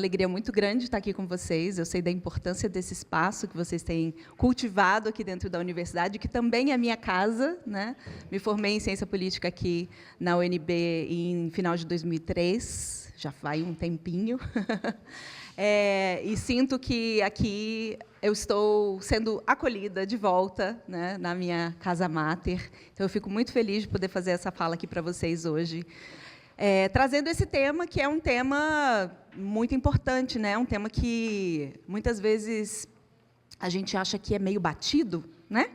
alegria muito grande estar aqui com vocês. Eu sei da importância desse espaço que vocês têm cultivado aqui dentro da universidade, que também é minha casa, né? Me formei em Ciência Política aqui na UNB em final de 2003, já vai um tempinho. E sinto que aqui eu estou sendo acolhida de volta, né, na minha casa máter. Então, eu fico muito feliz de poder fazer essa fala aqui para vocês hoje. Trazendo esse tema, que é um tema muito importante, né? Um tema que, muitas vezes, a gente acha que é meio batido, né?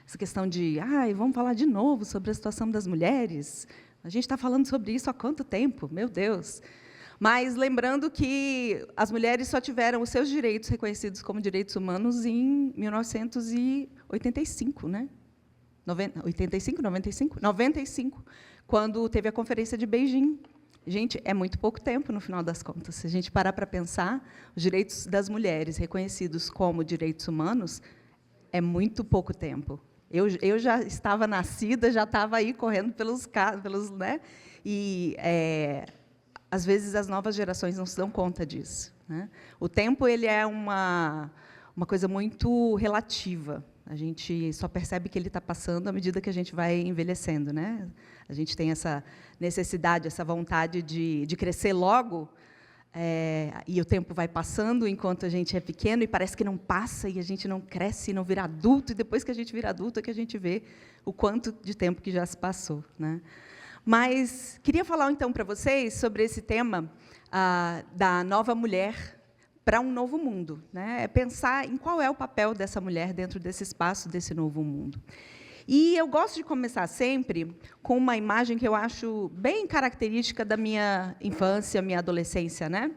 Essa questão de, vamos falar de novo sobre a situação das mulheres. A gente está falando sobre isso há quanto tempo? Meu Deus! Mas lembrando que as mulheres só tiveram os seus direitos reconhecidos como direitos humanos em 1985, né? 85, 95? 95, quando teve a Conferência de Beijing. Gente, é muito pouco tempo, no final das contas. Se a gente parar para pensar, os direitos das mulheres reconhecidos como direitos humanos é muito pouco tempo. Eu já estava nascida, já estava aí correndo pelos né? E às vezes as novas gerações não se dão conta disso, né? O tempo ele é uma coisa muito relativa. A gente só percebe que ele está passando à medida que a gente vai envelhecendo, né? A gente tem essa necessidade, essa vontade de crescer logo, e o tempo vai passando enquanto a gente é pequeno, e parece que não passa, e a gente não cresce, e não vira adulto, e depois que a gente vira adulto é que a gente vê o quanto de tempo que já se passou, né? Mas queria falar, então, para vocês sobre esse tema da nova mulher para um novo mundo, né? É pensar em qual é o papel dessa mulher dentro desse espaço, desse novo mundo. E eu gosto de começar sempre com uma imagem que eu acho bem característica da minha infância, minha adolescência, né?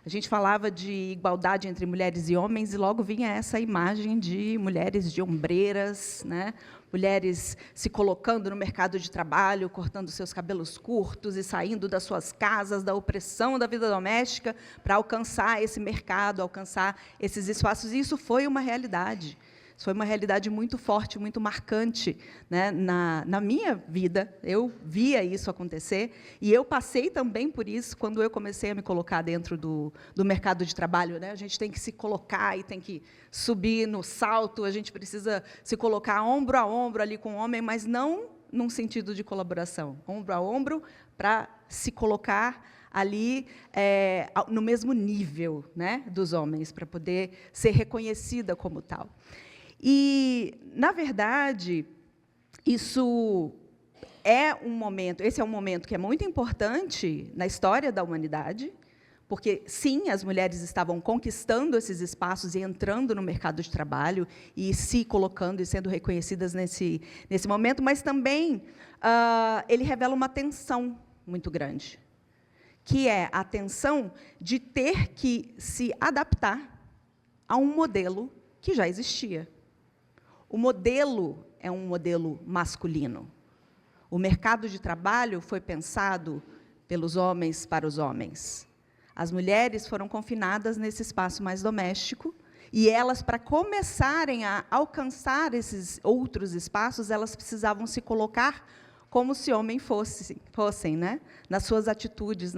A gente falava de igualdade entre mulheres e homens, e logo vinha essa imagem de mulheres de ombreiras, né? Mulheres se colocando no mercado de trabalho, cortando seus cabelos curtos e saindo das suas casas, da opressão da vida doméstica, para alcançar esse mercado, alcançar esses espaços. E isso foi uma realidade. Isso foi uma realidade muito forte, muito marcante, né? Na minha vida. Eu via isso acontecer, e eu passei também por isso quando eu comecei a me colocar dentro do mercado de trabalho, né? A gente tem que se colocar e tem que subir no salto, a gente precisa se colocar ombro a ombro ali com o homem, mas não num sentido de colaboração, ombro a ombro, para se colocar ali no mesmo nível, né, dos homens, para poder ser reconhecida como tal. E, na verdade, esse é um momento que é muito importante na história da humanidade, porque, sim, as mulheres estavam conquistando esses espaços e entrando no mercado de trabalho e se colocando e sendo reconhecidas nesse momento, mas também ele revela uma tensão muito grande, que é a tensão de ter que se adaptar a um modelo que já existia. O modelo é um modelo masculino. O mercado de trabalho foi pensado pelos homens para os homens. As mulheres foram confinadas nesse espaço mais doméstico, e elas, para começarem a alcançar esses outros espaços, elas precisavam se colocar como se homens fossem, né? Nas suas atitudes,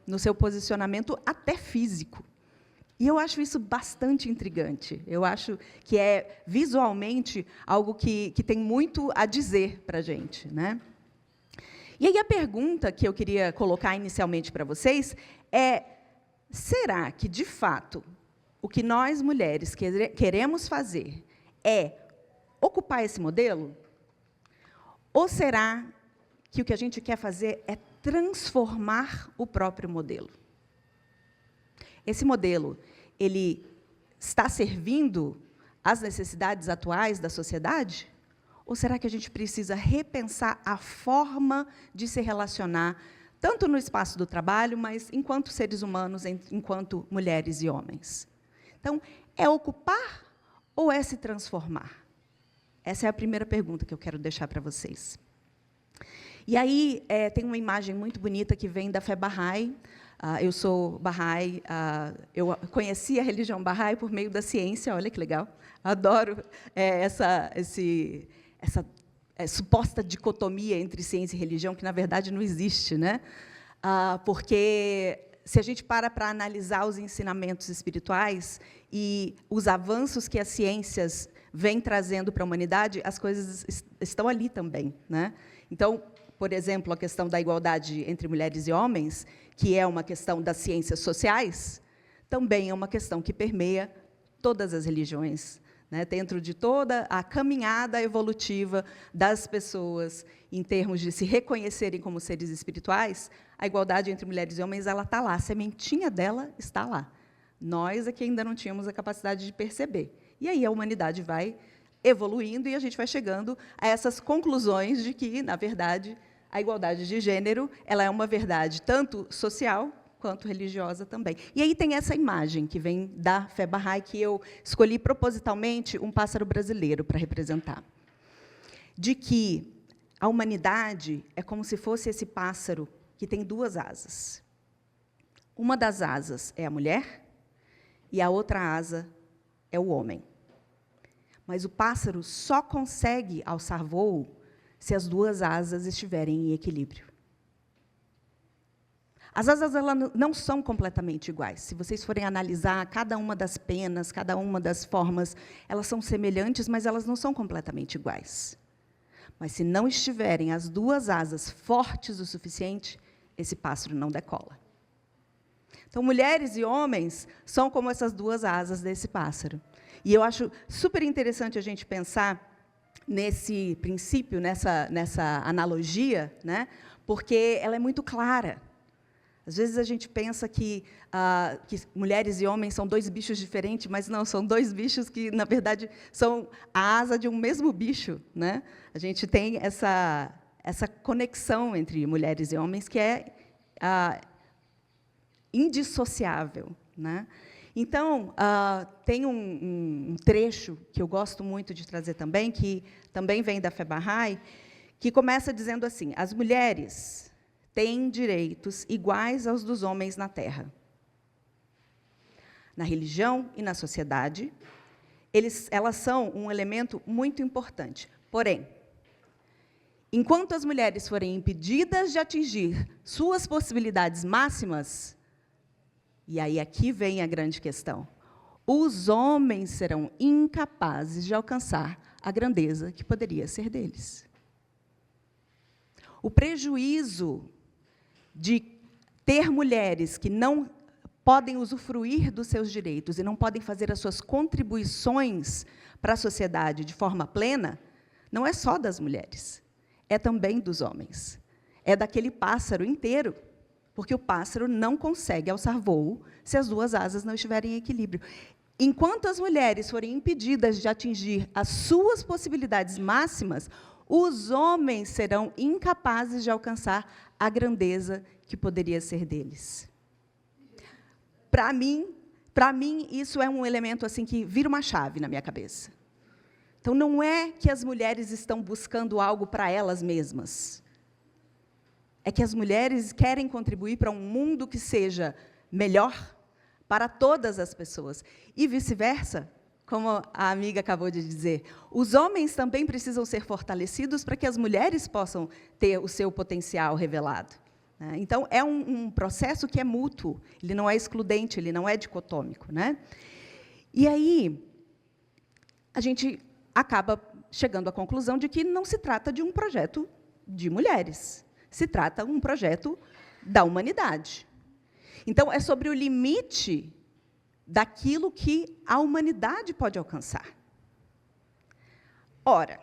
no seu posicionamento, até físico. E eu acho isso bastante intrigante. Eu acho que é, visualmente, algo que tem muito a dizer para a gente, né? E aí a pergunta que eu queria colocar inicialmente para vocês é: será que, de fato, o que nós, mulheres, queremos fazer é ocupar esse modelo? Ou será que o que a gente quer fazer é transformar o próprio modelo? Esse modelo, ele está servindo às necessidades atuais da sociedade? Ou será que a gente precisa repensar a forma de se relacionar, tanto no espaço do trabalho, mas enquanto seres humanos, enquanto mulheres e homens? Então, é ocupar ou é se transformar? Essa é a primeira pergunta que eu quero deixar para vocês. E aí, tem uma imagem muito bonita que vem da fé Bahá'í. Eu sou Bahá'í, eu conheci a religião Bahá'í por meio da ciência, olha que legal. Adoro essa suposta dicotomia entre ciência e religião, que, na verdade, não existe, né? Porque se a gente para analisar os ensinamentos espirituais e os avanços que as ciências vêm trazendo para a humanidade, as coisas estão ali também, né? Então, por exemplo, a questão da igualdade entre mulheres e homens, que é uma questão das ciências sociais, também é uma questão que permeia todas as religiões, né? Dentro de toda a caminhada evolutiva das pessoas, em termos de se reconhecerem como seres espirituais, a igualdade entre mulheres e homens ela está lá, a sementinha dela está lá. Nós é que ainda não tínhamos a capacidade de perceber. E aí a humanidade vai evoluindo e a gente vai chegando a essas conclusões de que, na verdade, a igualdade de gênero ela é uma verdade tanto social quanto religiosa também. E aí tem essa imagem que vem da fé Bahá'í, que eu escolhi propositalmente um pássaro brasileiro para representar, de que a humanidade é como se fosse esse pássaro que tem duas asas. Uma das asas é a mulher e a outra asa é o homem. Mas o pássaro só consegue alçar voo se as duas asas estiverem em equilíbrio. As asas elas não são completamente iguais. Se vocês forem analisar cada uma das penas, cada uma das formas, elas são semelhantes, mas elas não são completamente iguais. Mas, se não estiverem as duas asas fortes o suficiente, esse pássaro não decola. Então, mulheres e homens são como essas duas asas desse pássaro. E eu acho super interessante a gente pensar nesse princípio, nessa analogia, né? Porque ela é muito clara. Às vezes a gente pensa que mulheres e homens são dois bichos diferentes, mas não, são dois bichos que, na verdade, são a asa de um mesmo bicho, né? A gente tem essa conexão entre mulheres e homens que é indissociável, né? Então, tem um trecho que eu gosto muito de trazer também, que também vem da fé Bahá'í, que começa dizendo assim: as mulheres têm direitos iguais aos dos homens na Terra. Na religião e na sociedade, elas são um elemento muito importante. Porém, enquanto as mulheres forem impedidas de atingir suas possibilidades máximas, e aí aqui vem a grande questão, os homens serão incapazes de alcançar a grandeza que poderia ser deles. O prejuízo de ter mulheres que não podem usufruir dos seus direitos e não podem fazer as suas contribuições para a sociedade de forma plena, não é só das mulheres, é também dos homens. É daquele pássaro inteiro, porque o pássaro não consegue alçar voo se as duas asas não estiverem em equilíbrio. Enquanto as mulheres forem impedidas de atingir as suas possibilidades máximas, os homens serão incapazes de alcançar a grandeza que poderia ser deles. Para mim, isso é um elemento assim que vira uma chave na minha cabeça. Então, não é que as mulheres estão buscando algo para elas mesmas. É que as mulheres querem contribuir para um mundo que seja melhor para todas as pessoas. E vice-versa, como a amiga acabou de dizer, os homens também precisam ser fortalecidos para que as mulheres possam ter o seu potencial revelado. Então, é um processo que é mútuo, ele não é excludente, ele não é dicotômico, né? E aí, a gente acaba chegando à conclusão de que não se trata de um projeto de mulheres, se trata de um projeto da humanidade. Então, é sobre o limite daquilo que a humanidade pode alcançar. Ora,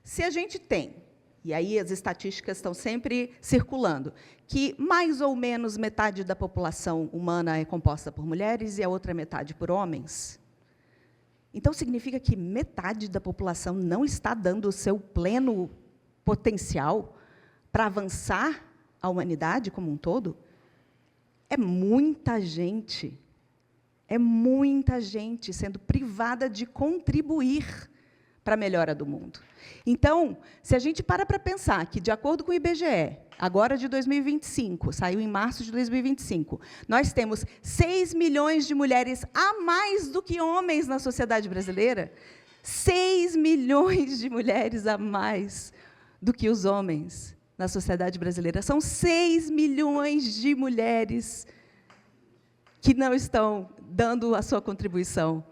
se a gente tem, e aí as estatísticas estão sempre circulando, que mais ou menos metade da população humana é composta por mulheres e a outra metade por homens, então significa que metade da população não está dando o seu pleno potencial para avançar a humanidade como um todo. É muita gente sendo privada de contribuir para a melhora do mundo. Então, se a gente para pensar que, de acordo com o IBGE, agora de 2025, saiu em março de 2025, nós temos 6 milhões de mulheres a mais do que homens na sociedade brasileira, 6 milhões de mulheres a mais do que os homens na sociedade brasileira. São 6 milhões de mulheres que não estão dando a sua contribuição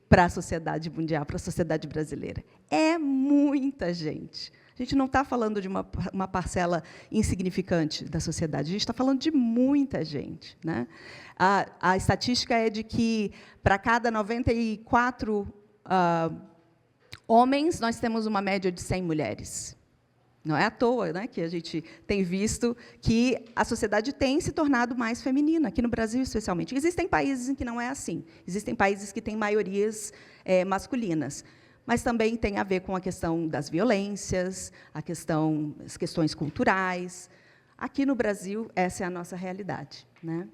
para a sociedade mundial, para a sociedade brasileira. É muita gente. A gente não está falando de uma parcela insignificante da sociedade, a gente está falando de muita gente, né? A estatística é de que, para cada 94 homens, nós temos uma média de 100 mulheres. Não é à toa, né, que a gente tem visto que a sociedade tem se tornado mais feminina, aqui no Brasil, especialmente. Existem países em que não é assim. Existem países que têm maiorias masculinas. Mas também tem a ver com a questão das violências, as questões culturais. Aqui no Brasil, essa é a nossa realidade, né?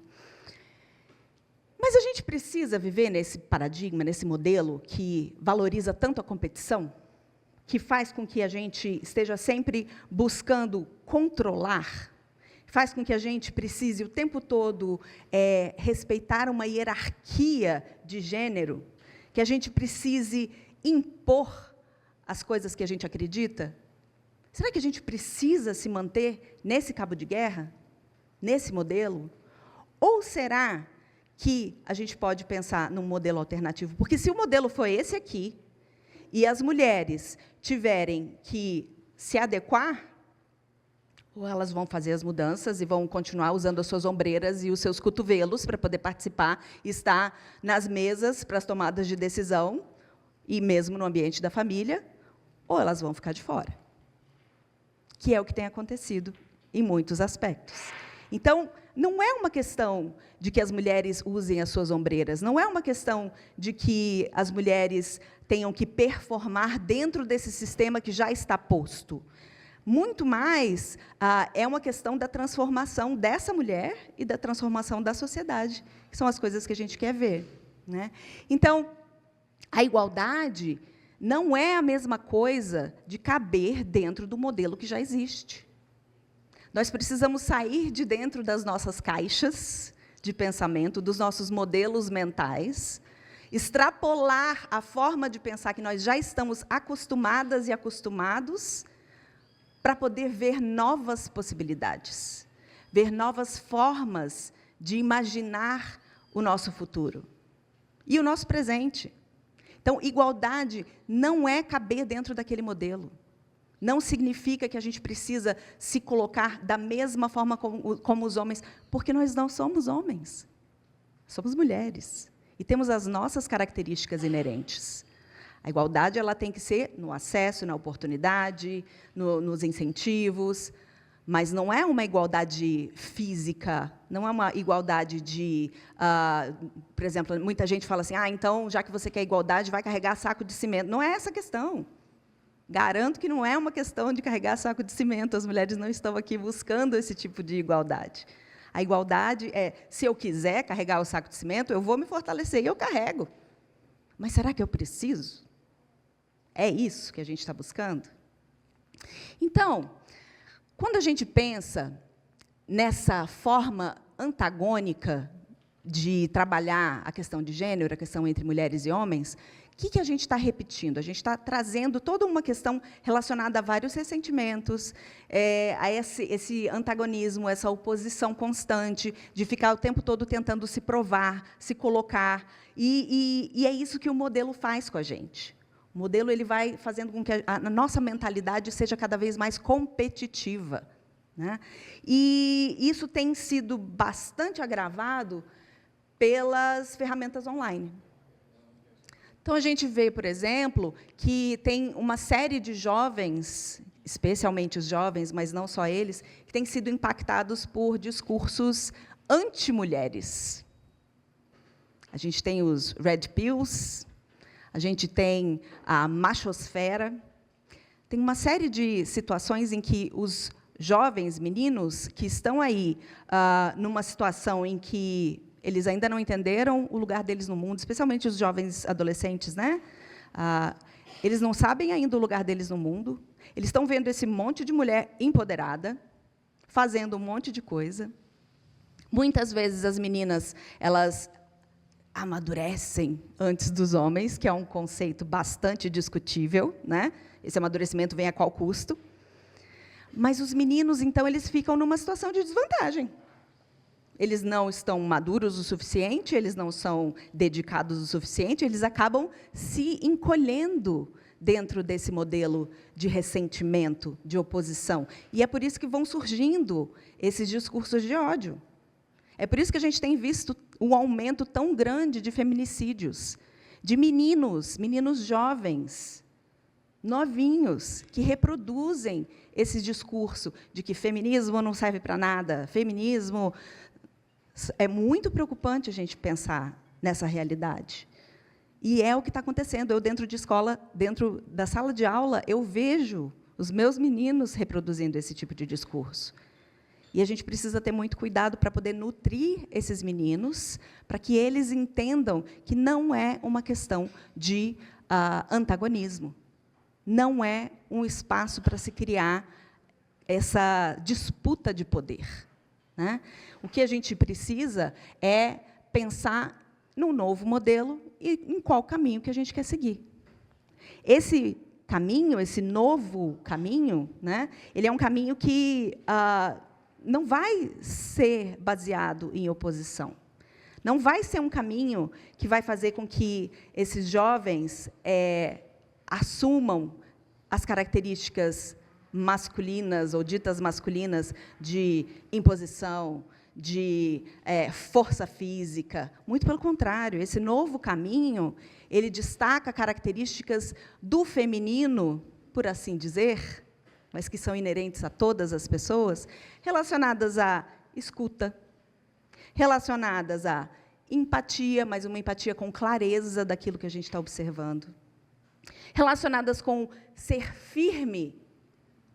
Mas a gente precisa viver nesse paradigma, nesse modelo que valoriza tanto a competição, que faz com que a gente esteja sempre buscando controlar, faz com que a gente precise o tempo todo respeitar uma hierarquia de gênero, que a gente precise impor as coisas que a gente acredita? Será que a gente precisa se manter nesse cabo de guerra? Nesse modelo? Ou será que a gente pode pensar num modelo alternativo? Porque se o modelo for esse aqui, e as mulheres tiverem que se adequar, ou elas vão fazer as mudanças e vão continuar usando as suas ombreiras e os seus cotovelos para poder participar e estar nas mesas para as tomadas de decisão, e mesmo no ambiente da família, ou elas vão ficar de fora, que é o que tem acontecido em muitos aspectos. Então, não é uma questão de que as mulheres usem as suas ombreiras, não é uma questão de que as mulheres tenham que performar dentro desse sistema que já está posto. Muito mais é uma questão da transformação dessa mulher e da transformação da sociedade, que são as coisas que a gente quer ver, né? Então, a igualdade não é a mesma coisa de caber dentro do modelo que já existe. Nós precisamos sair de dentro das nossas caixas de pensamento, dos nossos modelos mentais, extrapolar a forma de pensar que nós já estamos acostumadas e acostumados, para poder ver novas possibilidades, ver novas formas de imaginar o nosso futuro e o nosso presente. Então, igualdade não é caber dentro daquele modelo. Não significa que a gente precisa se colocar da mesma forma como os homens, porque nós não somos homens. Somos mulheres. E temos as nossas características inerentes. A igualdade ela tem que ser no acesso, na oportunidade, nos incentivos, mas não é uma igualdade física, não é uma igualdade de... por exemplo, muita gente fala assim, então, já que você quer igualdade, vai carregar saco de cimento. Não é essa a questão. Garanto que não é uma questão de carregar saco de cimento, as mulheres não estão aqui buscando esse tipo de igualdade. A igualdade é, se eu quiser carregar o saco de cimento, eu vou me fortalecer e eu carrego. Mas será que eu preciso? É isso que a gente está buscando? Então, quando a gente pensa nessa forma antagônica de trabalhar a questão de gênero, a questão entre mulheres e homens, o que a gente está repetindo? A gente está trazendo toda uma questão relacionada a vários ressentimentos, a esse antagonismo, essa oposição constante, de ficar o tempo todo tentando se provar, se colocar, e é isso que o modelo faz com a gente. O modelo ele vai fazendo com que a nossa mentalidade seja cada vez mais competitiva, né? E isso tem sido bastante agravado pelas ferramentas online. Então, a gente vê, por exemplo, que tem uma série de jovens, especialmente os jovens, mas não só eles, que têm sido impactados por discursos anti-mulheres. A gente tem os Red Pills, a gente tem a machosfera, tem uma série de situações em que os jovens meninos que estão aí numa situação em que eles ainda não entenderam o lugar deles no mundo, especialmente os jovens adolescentes, né? Eles não sabem ainda o lugar deles no mundo, eles estão vendo esse monte de mulher empoderada, fazendo um monte de coisa. Muitas vezes as meninas, elas amadurecem antes dos homens, que é um conceito bastante discutível, né? Esse amadurecimento vem a qual custo? Mas os meninos, então, eles ficam numa situação de desvantagem. eles não estão maduros o suficiente, eles não são dedicados o suficiente, eles acabam se encolhendo dentro desse modelo de ressentimento, de oposição. E é por isso que vão surgindo esses discursos de ódio. É por isso que a gente tem visto um aumento tão grande de feminicídios, de meninos jovens, novinhos, que reproduzem esse discurso de que feminismo não serve para nada, feminismo... É muito preocupante a gente pensar nessa realidade. E é o que está acontecendo. Eu, dentro de escola, dentro da sala de aula, eu vejo os meus meninos reproduzindo esse tipo de discurso. E a gente precisa ter muito cuidado para poder nutrir esses meninos, para que eles entendam que não é uma questão de antagonismo. Não é um espaço para se criar essa disputa de poder, né? O que a gente precisa é pensar num novo modelo e em qual caminho que a gente quer seguir. Esse caminho, esse novo caminho, né, ele é um caminho que não vai ser baseado em oposição. Não vai ser um caminho que vai fazer com que esses jovens assumam as características masculinas ou ditas masculinas de imposição, de força física. Muito pelo contrário, esse novo caminho, ele destaca características do feminino, por assim dizer, mas que são inerentes a todas as pessoas, relacionadas à escuta, relacionadas à empatia, mas uma empatia com clareza daquilo que a gente está observando, relacionadas com ser firme,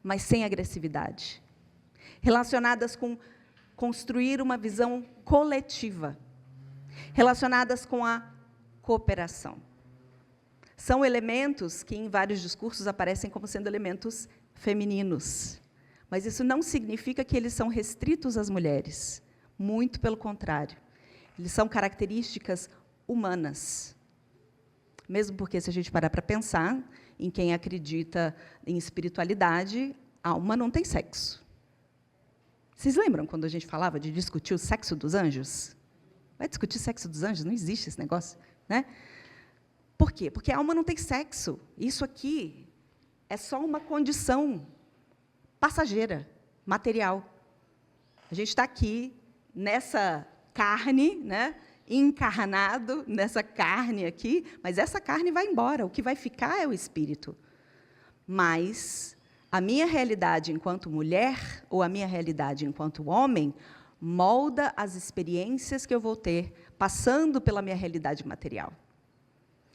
mas sem agressividade, relacionadas com construir uma visão coletiva, relacionadas com a cooperação. São elementos que, em vários discursos, aparecem como sendo elementos femininos. Mas isso não significa que eles são restritos às mulheres. Muito pelo contrário. Eles são características humanas. Mesmo porque, se a gente parar para pensar, em quem acredita em espiritualidade, a alma não tem sexo. Vocês lembram quando a gente falava de discutir o sexo dos anjos? Vai discutir sexo dos anjos? Não existe esse negócio, né? Por quê? Porque a alma não tem sexo. Isso aqui é só uma condição passageira, material. A gente está aqui, nessa carne, né? Encarnado nessa carne aqui, mas essa carne vai embora. O que vai ficar é o espírito. Mas a minha realidade enquanto mulher, ou a minha realidade enquanto homem, molda as experiências que eu vou ter passando pela minha realidade material.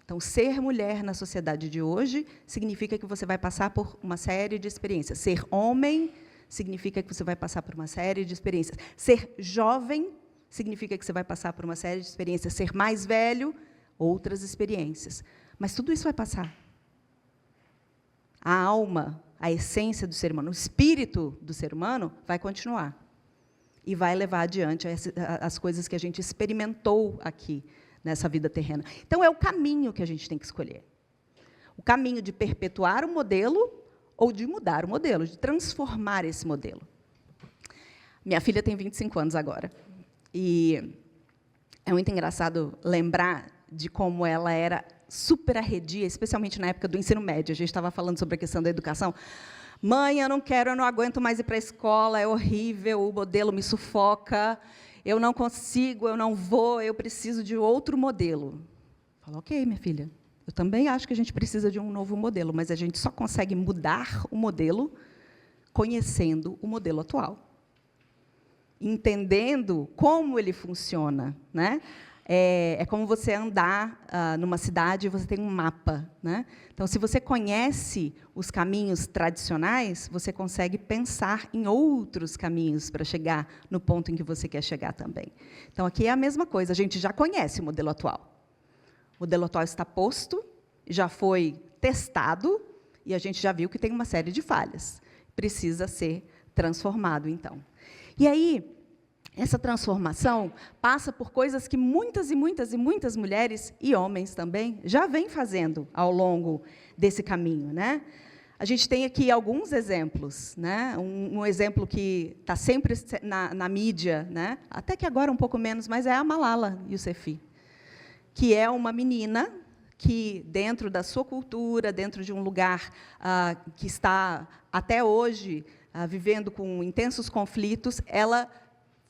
Então, ser mulher na sociedade de hoje significa que você vai passar por uma série de experiências. Ser homem significa que você vai passar por uma série de experiências. Ser jovem significa que você vai passar por uma série de experiências. Ser mais velho, outras experiências. Mas tudo isso vai passar. A alma, a essência do ser humano, o espírito do ser humano vai continuar. E vai levar adiante as coisas que a gente experimentou aqui, nessa vida terrena. Então, é o caminho que a gente tem que escolher. O caminho de perpetuar o modelo ou de mudar o modelo, de transformar esse modelo. Minha filha tem 25 anos agora. E é muito engraçado lembrar de como ela era super arredia, especialmente na época do ensino médio. A gente estava falando sobre a questão da educação. Mãe, eu não aguento mais ir para a escola, é horrível, o modelo me sufoca, eu não consigo, eu não vou, eu preciso de outro modelo. Falo, ok, minha filha, eu também acho que a gente precisa de um novo modelo, mas a gente só consegue mudar o modelo conhecendo o modelo atual. Entendendo como ele funciona, né? É como você andar numa cidade e você tem um mapa, né? Então, se você conhece os caminhos tradicionais, você consegue pensar em outros caminhos para chegar no ponto em que você quer chegar também. Então, aqui é a mesma coisa, a gente já conhece o modelo atual. O modelo atual está posto, já foi testado, e a gente já viu que tem uma série de falhas. Precisa ser transformado, então. E aí, essa transformação passa por coisas que muitas e muitas e muitas mulheres, e homens também, já vêm fazendo ao longo desse caminho, né? A gente tem aqui alguns exemplos, né? Um exemplo que está sempre na mídia, né? Até que agora um pouco menos, mas é a Malala Yousafzai, que é uma menina que, dentro da sua cultura, dentro de um lugar que está, até hoje, vivendo com intensos conflitos, ela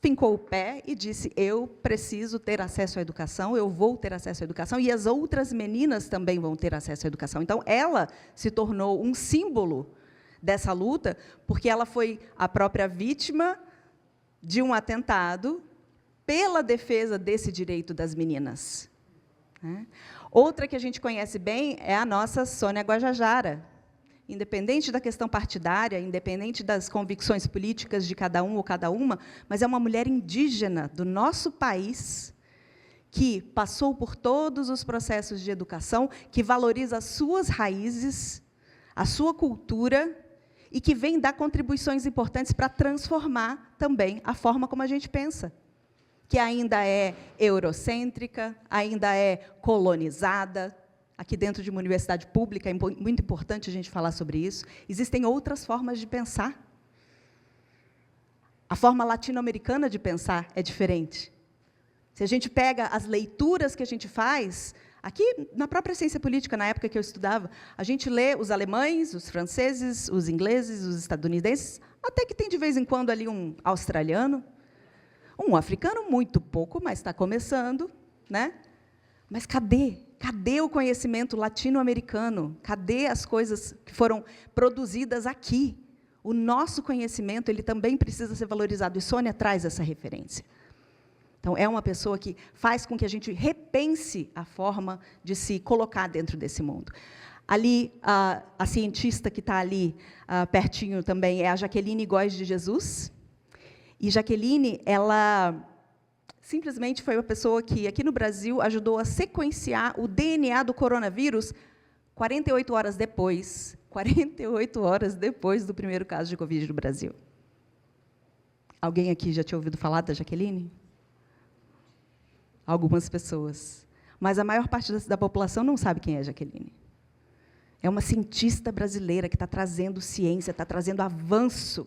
fincou o pé e disse: eu preciso ter acesso à educação, eu vou ter acesso à educação, e as outras meninas também vão ter acesso à educação. Então, ela se tornou um símbolo dessa luta, porque ela foi a própria vítima de um atentado pela defesa desse direito das meninas. Outra que a gente conhece bem é a nossa Sônia Guajajara. Independente da questão partidária, independente das convicções políticas de cada um ou cada uma, mas é uma mulher indígena do nosso país que passou por todos os processos de educação, que valoriza as suas raízes, a sua cultura, e que vem dar contribuições importantes para transformar também a forma como a gente pensa, que ainda é eurocêntrica, ainda é colonizada. Aqui dentro de uma universidade pública, é muito importante a gente falar sobre isso. Existem outras formas de pensar. A forma latino-americana de pensar é diferente. Se a gente pega as leituras que a gente faz, aqui, na própria ciência política, na época que eu estudava, a gente lê os alemães, os franceses, os ingleses, os estadunidenses, até que tem, de vez em quando, ali um australiano, um africano, muito pouco, mas está começando, né? Mas cadê? Cadê o conhecimento latino-americano? Cadê as coisas que foram produzidas aqui? O nosso conhecimento, ele também precisa ser valorizado, e Sônia traz essa referência. Então, é uma pessoa que faz com que a gente repense a forma de se colocar dentro desse mundo. Ali, a cientista que está ali, pertinho também, é a Jaqueline Góes de Jesus. E Jaqueline, ela simplesmente foi uma pessoa que, aqui no Brasil, ajudou a sequenciar o DNA do coronavírus 48 horas depois do primeiro caso de Covid no Brasil. Alguém aqui já tinha ouvido falar da Jaqueline? Algumas pessoas. Mas a maior parte da população não sabe quem é a Jaqueline. É uma cientista brasileira que está trazendo ciência, está trazendo avanço.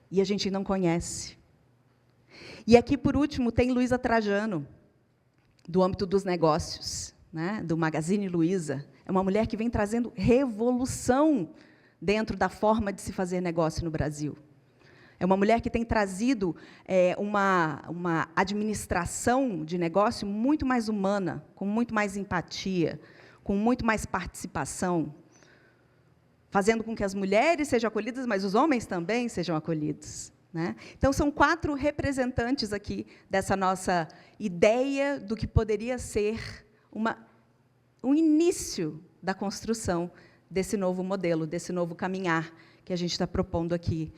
E a gente não conhece. E aqui, por último, tem Luísa Trajano, do âmbito dos negócios, né, do Magazine Luiza. É uma mulher que vem trazendo revolução dentro da forma de se fazer negócio no Brasil. É uma mulher que tem trazido uma administração de negócio muito mais humana, com muito mais empatia, com muito mais participação, fazendo com que as mulheres sejam acolhidas, mas os homens também sejam acolhidos. Né? Então, são 4 representantes aqui dessa nossa ideia do que poderia ser um início da construção desse novo modelo, desse novo caminhar que a gente está propondo aqui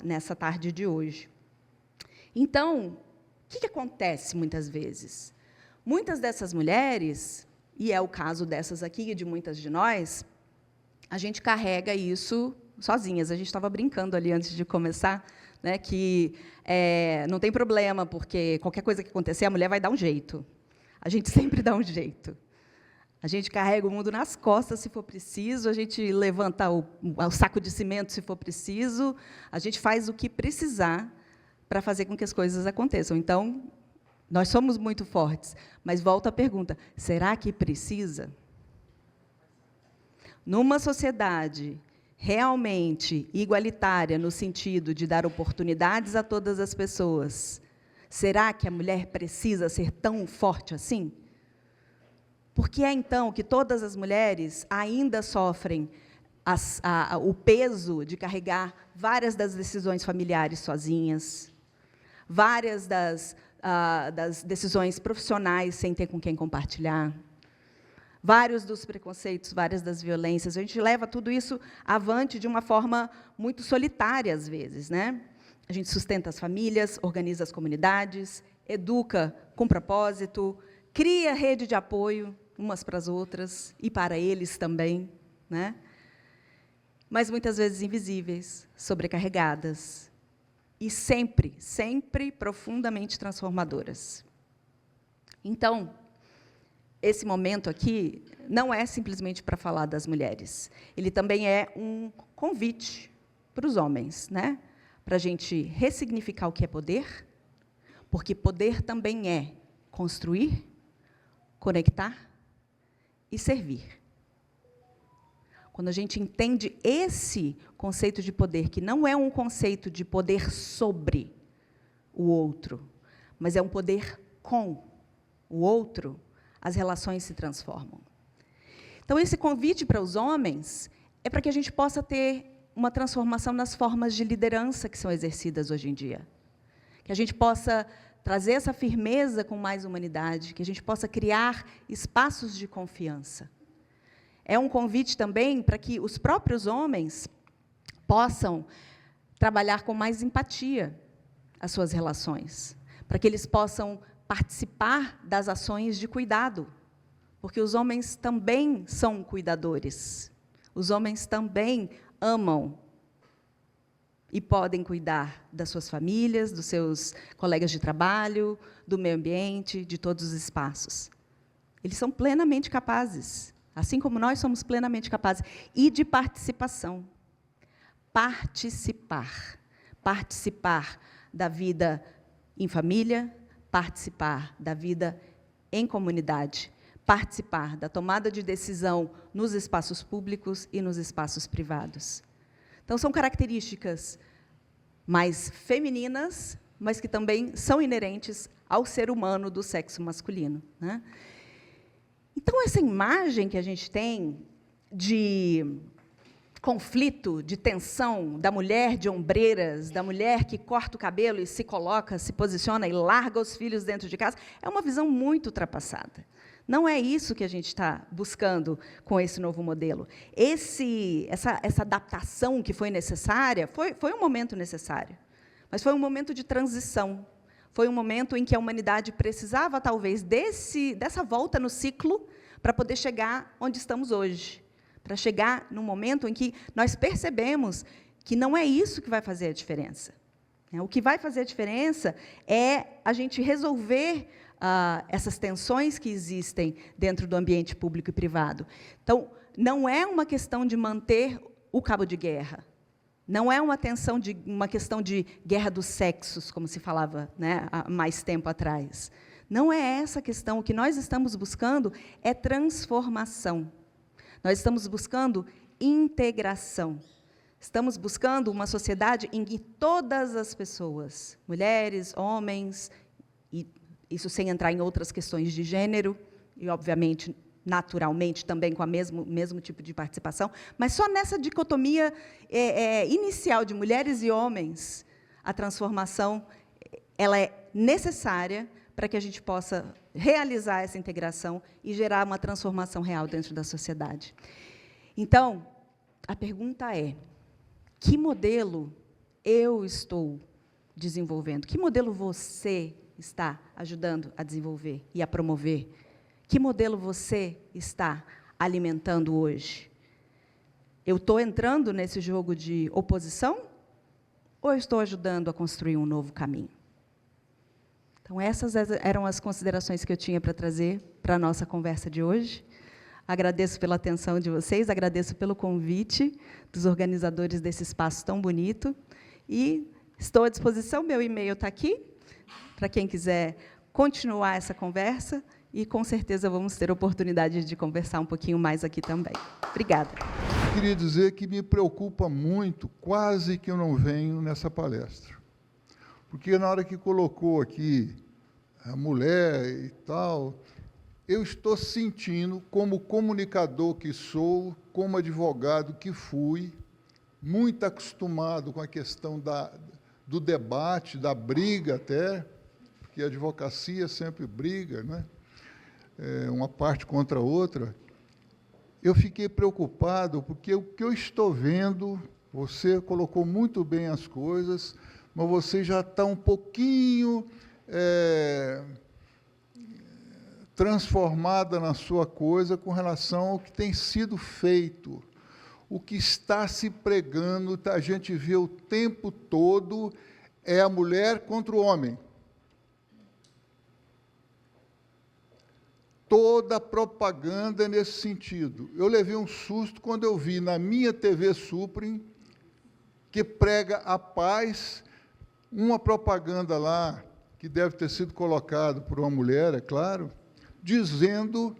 nessa tarde de hoje. Então, o que acontece muitas vezes? Muitas dessas mulheres, e é o caso dessas aqui e de muitas de nós, a gente carrega isso sozinhas. A gente estava brincando ali antes de começar, né, que não tem problema, porque qualquer coisa que acontecer, a mulher vai dar um jeito. A gente sempre dá um jeito. A gente carrega o mundo nas costas, se for preciso, a gente levanta o saco de cimento, se for preciso, a gente faz o que precisar para fazer com que as coisas aconteçam. Então, nós somos muito fortes, mas volta a pergunta, será que precisa? Numa sociedade realmente igualitária, no sentido de dar oportunidades a todas as pessoas, será que a mulher precisa ser tão forte assim? Por que é, então, que todas as mulheres ainda sofrem o peso de carregar várias das decisões familiares sozinhas, várias das decisões profissionais sem ter com quem compartilhar, vários dos preconceitos, várias das violências? A gente leva tudo isso avante de uma forma muito solitária, às vezes, né? A gente sustenta as famílias, organiza as comunidades, educa com propósito, cria rede de apoio umas para as outras e para eles também, né? Mas muitas vezes invisíveis, sobrecarregadas e sempre, sempre profundamente transformadoras. Então, esse momento aqui não é simplesmente para falar das mulheres. Ele também é um convite para os homens, né? Para a gente ressignificar o que é poder, porque poder também é construir, conectar e servir. Quando a gente entende esse conceito de poder, que não é um conceito de poder sobre o outro, mas é um poder com o outro, as relações se transformam. Então, esse convite para os homens é para que a gente possa ter uma transformação nas formas de liderança que são exercidas hoje em dia. Que a gente possa trazer essa firmeza com mais humanidade, que a gente possa criar espaços de confiança. É um convite também para que os próprios homens possam trabalhar com mais empatia as suas relações, para que eles possam participar das ações de cuidado, porque os homens também são cuidadores, os homens também amam e podem cuidar das suas famílias, dos seus colegas de trabalho, do meio ambiente, de todos os espaços. Eles são plenamente capazes, assim como nós somos plenamente capazes, e de participação. Participar da vida em família, participar da vida em comunidade, participar da tomada de decisão nos espaços públicos e nos espaços privados. Então, são características mais femininas, mas que também são inerentes ao ser humano do sexo masculino, né? Então, essa imagem que a gente tem de conflito, de tensão, da mulher de ombreiras, da mulher que corta o cabelo e se coloca, se posiciona e larga os filhos dentro de casa, é uma visão muito ultrapassada. Não é isso que a gente está buscando com esse novo modelo. Essa adaptação que foi necessária, foi um momento necessário, mas foi um momento de transição. Foi um momento em que a humanidade precisava, talvez, dessa volta no ciclo para poder chegar onde estamos hoje. Para chegar num momento em que nós percebemos que não é isso que vai fazer a diferença. O que vai fazer a diferença é a gente resolver essas tensões que existem dentro do ambiente público e privado. Então, não é uma questão de manter o cabo de guerra, não é uma questão de guerra dos sexos, como se falava, né, há mais tempo atrás. Não é essa a questão. O que nós estamos buscando é transformação. Nós estamos buscando integração. Estamos buscando uma sociedade em que todas as pessoas, mulheres, homens, e isso sem entrar em outras questões de gênero, e, obviamente, naturalmente, também com o mesmo tipo de participação, mas só nessa dicotomia inicial de mulheres e homens, a transformação ela é necessária para que a gente possa realizar essa integração e gerar uma transformação real dentro da sociedade. Então, a pergunta é: que modelo eu estou desenvolvendo? Que modelo você está ajudando a desenvolver e a promover? Que modelo você está alimentando hoje? Eu estou entrando nesse jogo de oposição ou eu estou ajudando a construir um novo caminho? Então, essas eram as considerações que eu tinha para trazer para a nossa conversa de hoje. Agradeço pela atenção de vocês, agradeço pelo convite dos organizadores desse espaço tão bonito, e estou à disposição, meu e-mail está aqui, para quem quiser continuar essa conversa, e, com certeza, vamos ter oportunidade de conversar um pouquinho mais aqui também. Obrigada. Queria dizer que me preocupa muito, quase que eu não venho nessa palestra. Porque, na hora que colocou aqui a mulher e tal, eu estou sentindo, como comunicador que sou, como advogado que fui, muito acostumado com a questão do debate, da briga até, porque a advocacia sempre briga, né? Uma parte contra a outra. Eu fiquei preocupado, porque o que eu estou vendo, você colocou muito bem as coisas, mas você já está um pouquinho transformada na sua coisa com relação ao que tem sido feito. O que está se pregando, a gente vê o tempo todo, é a mulher contra o homem. toda propaganda é nesse sentido. Eu levei um susto quando eu vi na minha TV Supreme, que prega a paz, uma propaganda lá, que deve ter sido colocada por uma mulher, é claro, dizendo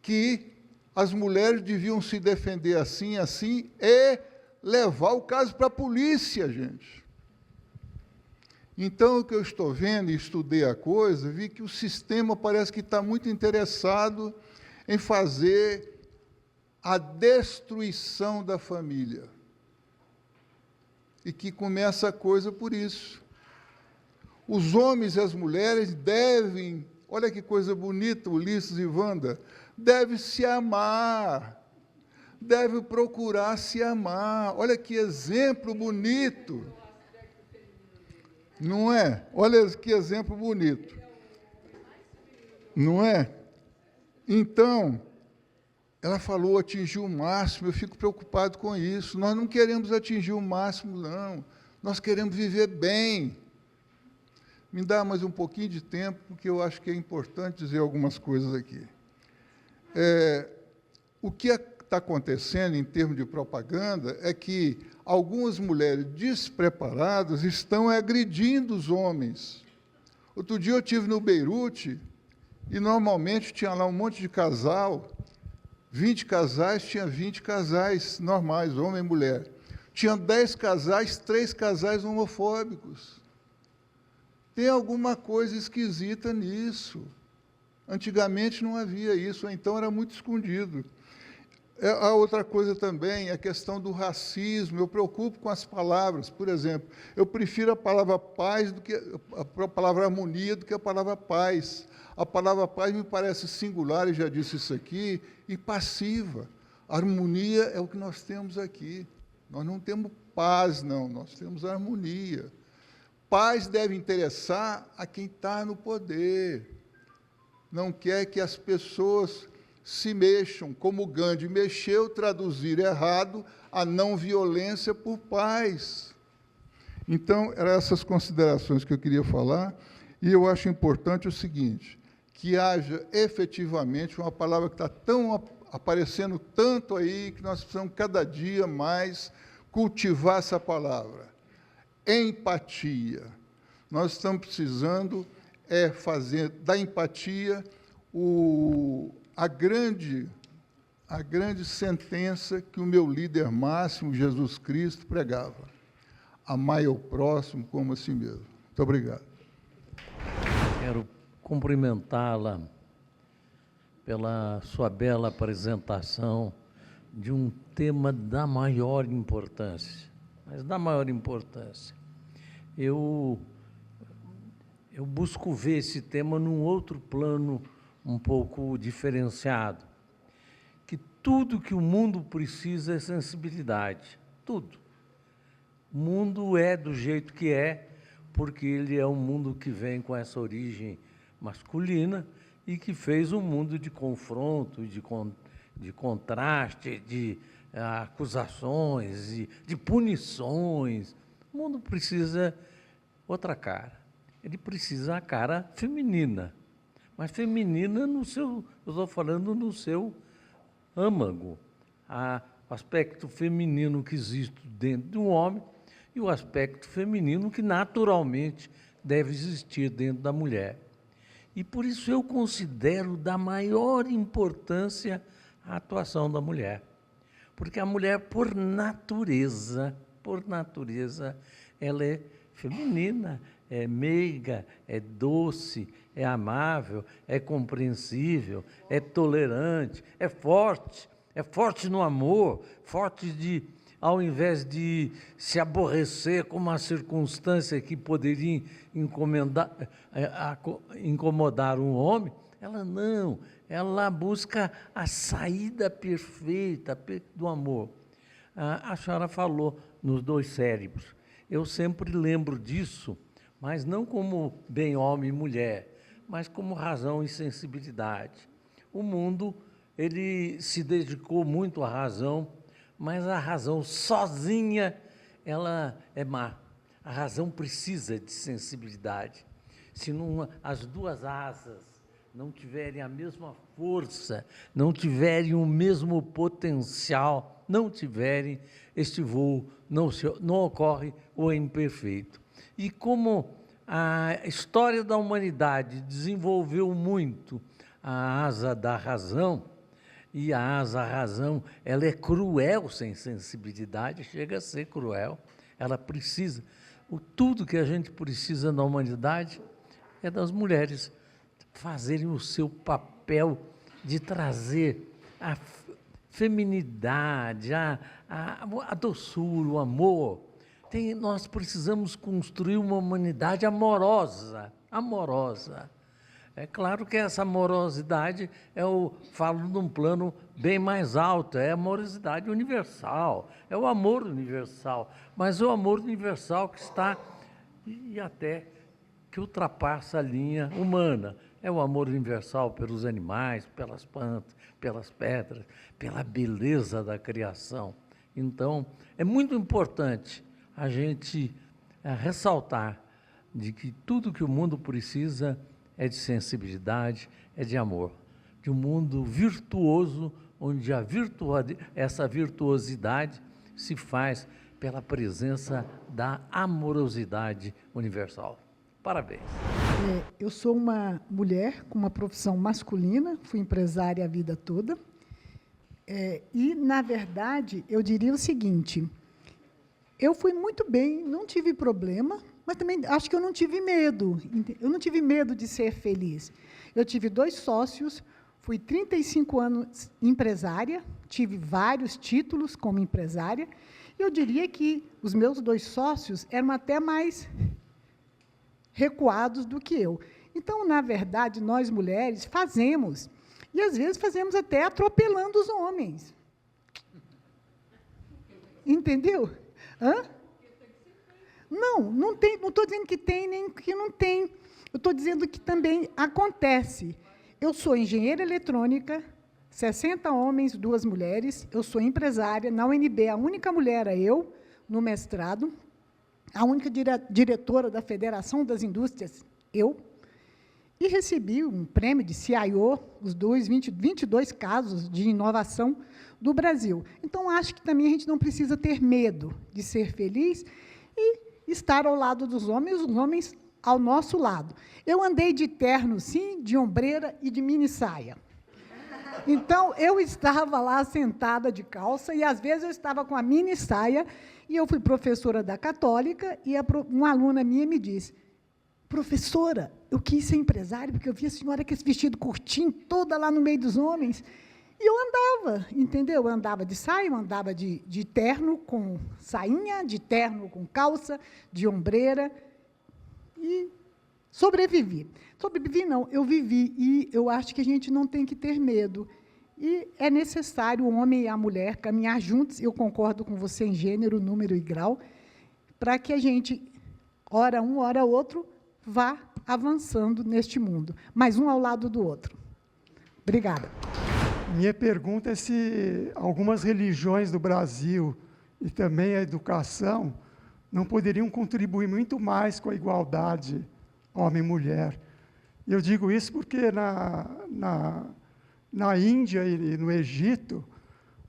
que as mulheres deviam se defender assim, assim, e levar o caso para a polícia, gente. Então, o que eu estou vendo, e estudei a coisa, vi que o sistema parece que está muito interessado em fazer a destruição da família. E que começa a coisa por isso. Os homens e as mulheres devem, olha que coisa bonita, Ulisses e Wanda, devem se amar, devem procurar se amar. Olha que exemplo bonito. Não é? Olha que exemplo bonito. Não é? Então, ela falou atingir o máximo, eu fico preocupado com isso. Nós não queremos atingir o máximo, não. Nós queremos viver bem. Me dá mais um pouquinho de tempo, porque eu acho que é importante dizer algumas coisas aqui. O que está acontecendo em termos de propaganda é que algumas mulheres despreparadas estão agredindo os homens. Outro dia eu estive no Beirute e, normalmente, tinha lá um monte de casal, 20 casais, tinha 20 casais normais, homem e mulher. Tinha 10 casais, 3 casais homofóbicos. Tem alguma coisa esquisita nisso. Antigamente não havia isso, então era muito escondido. A outra coisa também é a questão do racismo. Eu preocupo com as palavras. Por exemplo, eu prefiro a palavra paz do que a palavra harmonia do que a palavra paz. A palavra paz me parece singular, e já disse isso aqui, e passiva. A harmonia é o que nós temos aqui. Nós não temos paz, não, nós temos harmonia. Paz deve interessar a quem está no poder. Não quer que as pessoas se mexam, como Gandhi mexeu, traduzir errado a não violência por paz. Então, eram essas considerações que eu queria falar, e eu acho importante o seguinte, que haja efetivamente uma palavra que está aparecendo tanto aí, que nós precisamos cada dia mais cultivar essa palavra. Empatia. Nós estamos precisando fazer da empatia a grande sentença que o meu líder máximo, Jesus Cristo, pregava. Amai ao próximo como a si mesmo. Muito obrigado. Quero cumprimentá-la pela sua bela apresentação de um tema da maior importância, mas da maior importância. Eu busco ver esse tema num outro plano um pouco diferenciado, que tudo que o mundo precisa é sensibilidade, tudo. O mundo é do jeito que é, porque ele é um mundo que vem com essa origem masculina e que fez um mundo de confronto, de contraste, de acusações, de punições. O mundo precisa outra cara. Ele precisa a cara feminina, mas feminina no seu, eu estou falando no seu âmago, o aspecto feminino que existe dentro de um homem e o aspecto feminino que naturalmente deve existir dentro da mulher. E por isso eu considero da maior importância a atuação da mulher, porque a mulher, por natureza, ela é feminina, é meiga, é doce, é amável, é compreensível, é tolerante, é forte no amor, forte de, ao invés de se aborrecer com uma circunstância que poderia incomodar um homem, ela não, ela busca a saída perfeita do amor. A senhora falou nos 2 cérebros. Eu sempre lembro disso, mas não como bem homem e mulher, mas como razão e sensibilidade. O mundo, ele se dedicou muito à razão, mas a razão sozinha, ela é má. A razão precisa de sensibilidade. Se não, as 2 asas não tiverem a mesma força, não tiverem o mesmo potencial, não tiverem, este voo não ocorre ou é imperfeito. E como a história da humanidade desenvolveu muito a asa da razão, e a asa-razão, ela é cruel sem sensibilidade, chega a ser cruel, ela precisa, tudo que a gente precisa na humanidade é das mulheres fazerem o seu papel de trazer a feminidade, a doçura, o amor. Nós precisamos construir uma humanidade amorosa. É claro que essa amorosidade, falo num plano bem mais alto, é a amorosidade universal, é o amor universal, mas o amor universal que está, e até que ultrapassa a linha humana. É o amor universal pelos animais, pelas plantas, pelas pedras, pela beleza da criação. Então, é muito importante a gente ressaltar de que tudo que o mundo precisa é de sensibilidade, é de amor, de um mundo virtuoso, onde essa virtuosidade se faz pela presença da amorosidade universal. Parabéns. Eu sou uma mulher com uma profissão masculina, fui empresária a vida toda, e, na verdade, eu diria o seguinte, eu fui muito bem, não tive problema, mas também acho que eu não tive medo. Eu não tive medo de ser feliz. Eu tive 2 sócios, fui 35 anos empresária, tive vários títulos como empresária, e eu diria que os meus 2 sócios eram até mais recuados do que eu. Então, na verdade, nós mulheres fazemos, e às vezes fazemos até atropelando os homens. Entendeu? Hã? Não estou dizendo que tem, nem que não tem. Eu estou dizendo que também acontece. Eu sou engenheira eletrônica, 60 homens, 2 mulheres, eu sou empresária, na UNB, a única mulher era eu, no mestrado, a única diretora da Federação das Indústrias, eu, e recebi um prêmio de CIO, os 22 casos de inovação do Brasil. Então, acho que também a gente não precisa ter medo de ser feliz e estar ao lado dos homens, os homens ao nosso lado. Eu andei de terno, sim, de ombreira e de mini saia. Então, eu estava lá sentada de calça, e, às vezes, eu estava com a mini saia, e eu fui professora da Católica, e uma aluna minha me disse, professora, eu quis ser empresária, porque eu vi a senhora com esse vestido curtinho, toda lá no meio dos homens, e eu andava, entendeu? Eu andava de saia, eu andava de terno com sainha, de terno com calça, de ombreira, e sobrevivi. Sobrevivi, não, eu vivi, e eu acho que a gente não tem que ter medo. E é necessário o homem e a mulher caminhar juntos, eu concordo com você em gênero, número e grau, para que a gente, ora um, ora outro, vá avançando neste mundo, mas um ao lado do outro. Obrigada. Minha pergunta é se algumas religiões do Brasil e também a educação não poderiam contribuir muito mais com a igualdade homem e mulher. Eu digo isso porque na Índia e no Egito,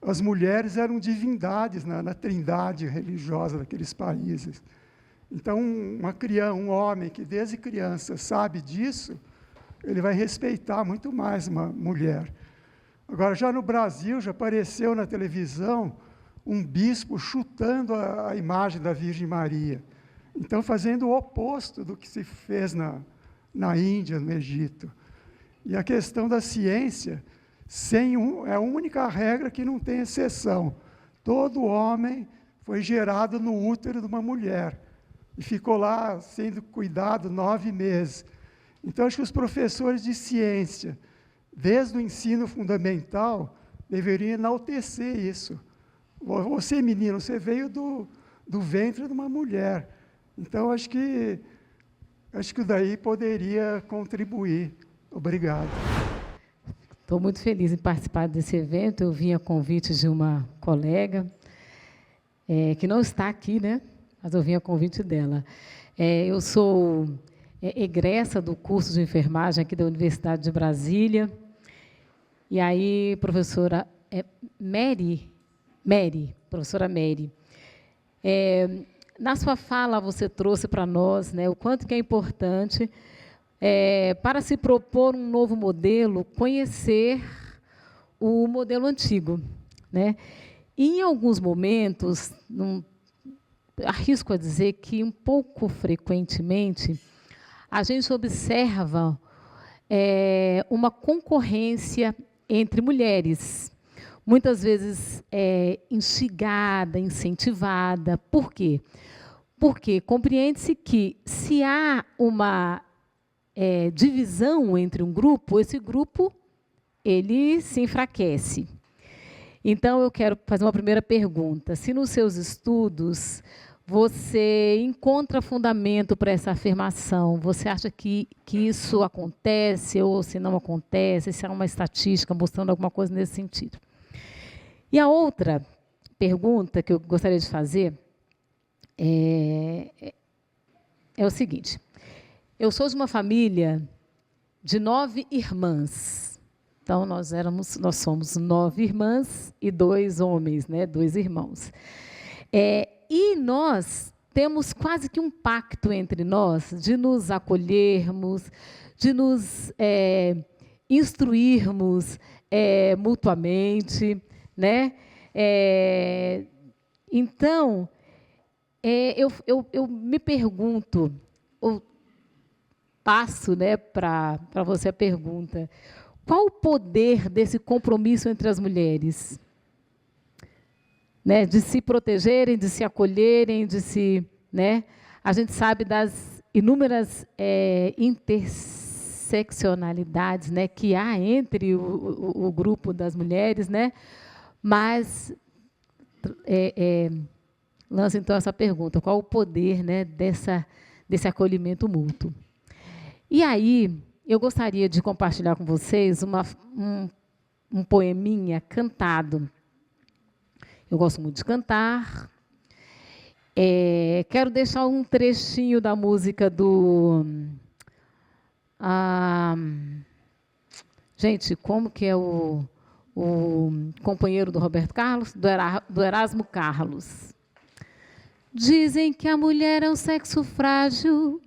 as mulheres eram divindades na trindade religiosa daqueles países. Então, um homem que desde criança sabe disso, ele vai respeitar muito mais uma mulher. Agora, já no Brasil, já apareceu na televisão um bispo chutando a imagem da Virgem Maria. Então, fazendo o oposto do que se fez na Índia, no Egito. E a questão da ciência, é a única regra que não tem exceção. Todo homem foi gerado no útero de uma mulher e ficou lá sendo cuidado 9 meses. Então, acho que os professores de ciência, desde o ensino fundamental, deveriam enaltecer isso. Você, menino, você veio do ventre de uma mulher. Então, acho que daí poderia contribuir. Obrigado. Estou muito feliz em participar desse evento. Eu vim a convite de uma colega, que não está aqui, né? Mas eu vim a convite dela. Eu sou egressa do curso de enfermagem aqui da Universidade de Brasília. E aí, professora professora Mary, na sua fala você trouxe para nós, né, o quanto que é importante, para se propor um novo modelo, conhecer o modelo antigo, né? E, em alguns momentos, arrisco a dizer que um pouco frequentemente a gente observa uma concorrência entre mulheres, muitas vezes instigada, incentivada. Por quê? Porque compreende-se que, se há uma divisão entre um grupo, esse grupo ele se enfraquece. Então, eu quero fazer uma primeira pergunta. Se nos seus estudos você encontra fundamento para essa afirmação, você acha que isso acontece, ou se não acontece, se há uma estatística mostrando alguma coisa nesse sentido? E a outra pergunta que eu gostaria de fazer é o seguinte: eu sou de uma família de 9 irmãs. Então, nós somos 9 irmãs e 2 homens, né, 2 irmãos. E nós temos quase que um pacto entre nós de nos acolhermos, de nos instruirmos mutuamente, né? Então, eu me pergunto, ou passo, né, para você a pergunta: qual o poder desse compromisso entre as mulheres? Né, de se protegerem, de se acolherem, de se... Né, a gente sabe das inúmeras interseccionalidades, né, que há entre o grupo das mulheres, né, mas lança, então, essa pergunta: qual o poder, né, desse acolhimento mútuo? E aí, eu gostaria de compartilhar com vocês um poeminha cantado. Eu gosto muito de cantar. Quero deixar um trechinho da música do... gente, como que é o companheiro do Roberto Carlos? Do Erasmo Carlos. Dizem que a mulher é um sexo frágil,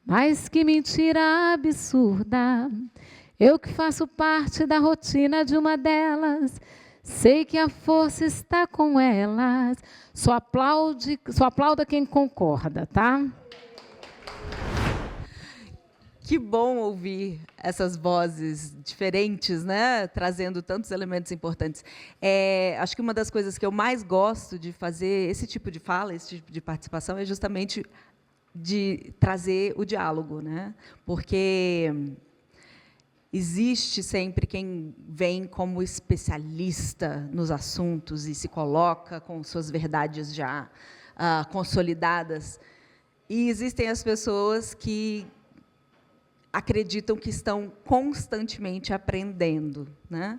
mas que mentira absurda. Eu que faço parte da rotina de uma delas, sei que a força está com elas. Só aplauda quem concorda, tá? Que bom ouvir essas vozes diferentes, né? Trazendo tantos elementos importantes. Acho que uma das coisas que eu mais gosto de fazer, esse tipo de fala, esse tipo de participação, é justamente de trazer o diálogo, né? Porque existe sempre quem vem como especialista nos assuntos e se coloca com suas verdades já consolidadas. E existem as pessoas que acreditam que estão constantemente aprendendo, né?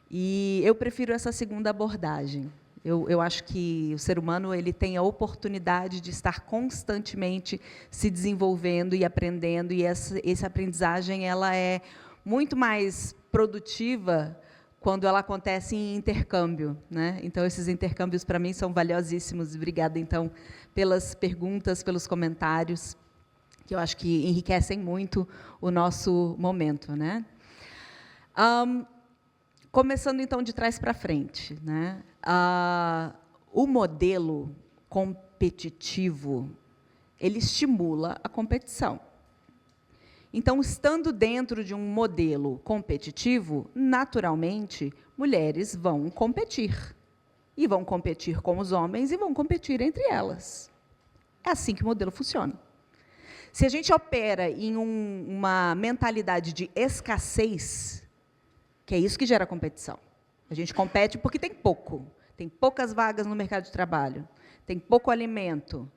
E eu prefiro essa segunda abordagem. Eu acho que o ser humano ele tem a oportunidade de estar constantemente se desenvolvendo e aprendendo, e essa aprendizagem ela é muito mais produtiva quando ela acontece em intercâmbio, né? Então, esses intercâmbios, para mim, são valiosíssimos. Obrigada, então, pelas perguntas, pelos comentários, que eu acho que enriquecem muito o nosso momento, né? Começando, então, de trás para frente, né? O modelo competitivo, ele estimula a competição. Então, estando dentro de um modelo competitivo, naturalmente, mulheres vão competir. E vão competir com os homens e vão competir entre elas. É assim que o modelo funciona. Se a gente opera em uma mentalidade de escassez, que é isso que gera competição. A gente compete porque tem poucas vagas no mercado de trabalho, tem pouco alimento,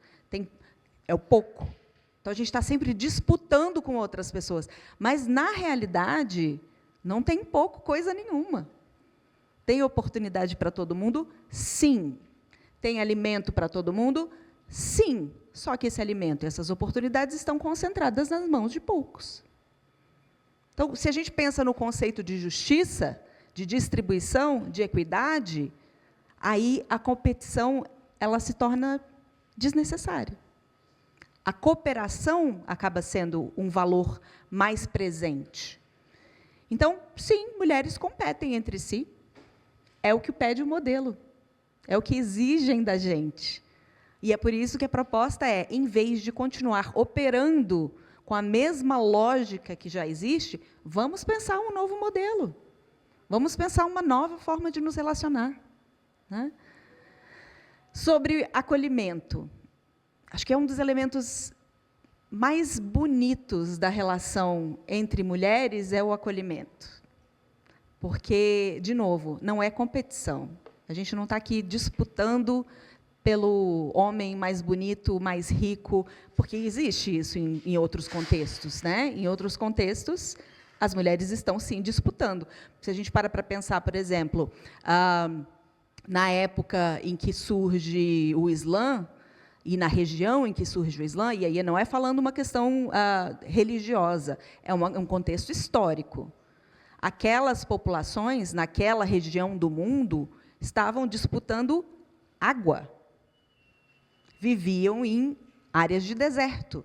é o pouco. Então, a gente está sempre disputando com outras pessoas. Mas, na realidade, não tem pouco coisa nenhuma. Tem oportunidade para todo mundo? Sim. Tem alimento para todo mundo? Sim. só que esse alimento e essas oportunidades estão concentradas nas mãos de poucos. Então, se a gente pensa no conceito de justiça, de distribuição, de equidade, aí a competição ela se torna desnecessária. A cooperação acaba sendo um valor mais presente. Então, sim, mulheres competem entre si. É o que pede o modelo. É o que exigem da gente. E é por isso que a proposta é, em vez de continuar operando com a mesma lógica que já existe, vamos pensar um novo modelo. Vamos pensar uma nova forma de nos relacionar, né? Sobre acolhimento. Acho que é um dos elementos mais bonitos da relação entre mulheres é o acolhimento. Porque, de novo, não é competição. A gente não está aqui disputando pelo homem mais bonito, mais rico, porque existe isso em outros contextos, né? Em outros contextos, as mulheres estão, sim, disputando. Se a gente para pensar, por exemplo, na época em que surge o Islã, e na região em que surge o Islã, e aí não é falando uma questão religiosa, é um contexto histórico. Aquelas populações, naquela região do mundo, estavam disputando água. Viviam em áreas de deserto.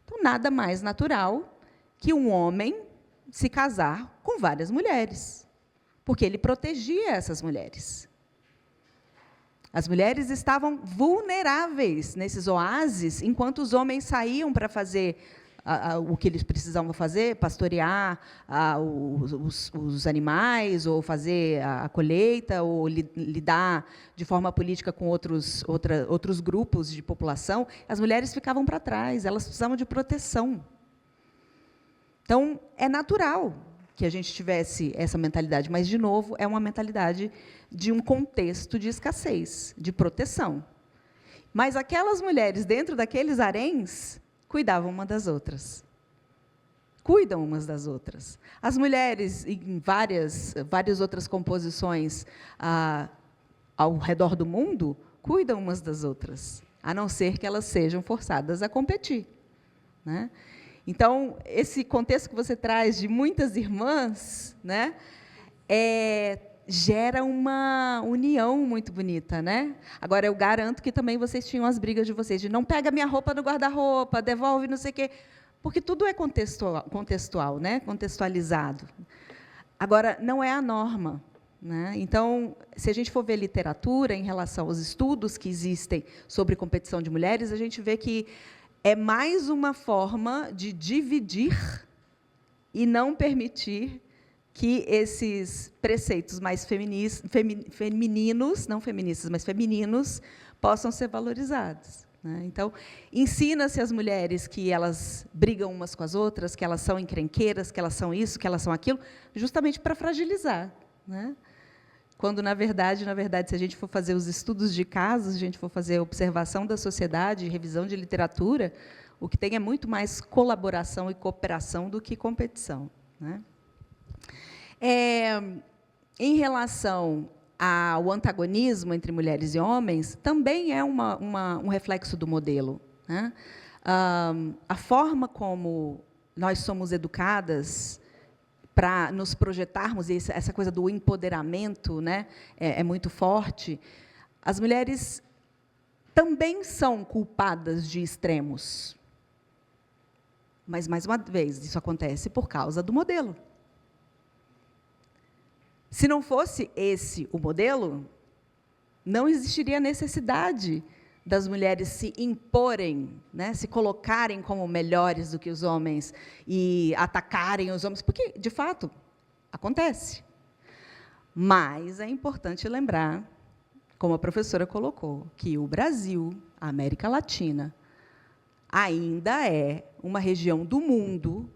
Então, nada mais natural que um homem se casar com várias mulheres, porque ele protegia essas mulheres. As mulheres estavam vulneráveis nesses oásis, enquanto os homens saíam para fazer o que eles precisavam fazer, pastorear os animais, ou fazer a colheita, ou lidar de forma política com outros grupos de população. As mulheres ficavam para trás, elas precisavam de proteção. Então, é natural que a gente tivesse essa mentalidade, mas, de novo, é uma mentalidade de um contexto de escassez, de proteção. Mas aquelas mulheres, dentro daqueles haréns, cuidavam uma das outras. Cuidam umas das outras. As mulheres, em várias outras composições ao redor do mundo, cuidam umas das outras, a não ser que elas sejam forçadas a competir, né? Então, esse contexto que você traz de muitas irmãs, né, gera uma união muito bonita, né? Agora, eu garanto que também vocês tinham as brigas de vocês, de não pega minha roupa no guarda-roupa, devolve não sei o quê, porque tudo é contextual, né? Contextualizado. Agora, não é a norma, né? Então, se a gente for ver literatura em relação aos estudos que existem sobre competição de mulheres, a gente vê que é mais uma forma de dividir e não permitir que esses preceitos mais femininos, não feministas, mas femininos, possam ser valorizados, né? Então, ensina-se às mulheres que elas brigam umas com as outras, que elas são encrenqueiras, que elas são isso, que elas são aquilo, justamente para fragilizar, né? Quando, na verdade, se a gente for fazer os estudos de casos, se a gente for fazer a observação da sociedade, revisão de literatura, o que tem é muito mais colaboração e cooperação do que competição, né? Em relação ao antagonismo entre mulheres e homens, também é um reflexo do modelo, né? A forma como nós somos educadas para nos projetarmos, e essa coisa do empoderamento, né, é muito forte. As mulheres também são culpadas de extremos. Mas, mais uma vez, isso acontece por causa do modelo. Se não fosse esse o modelo, não existiria necessidade das mulheres se imporem, né, se colocarem como melhores do que os homens e atacarem os homens, porque, de fato, acontece. Mas é importante lembrar, como a professora colocou, que o Brasil, a América Latina, ainda é uma região do mundo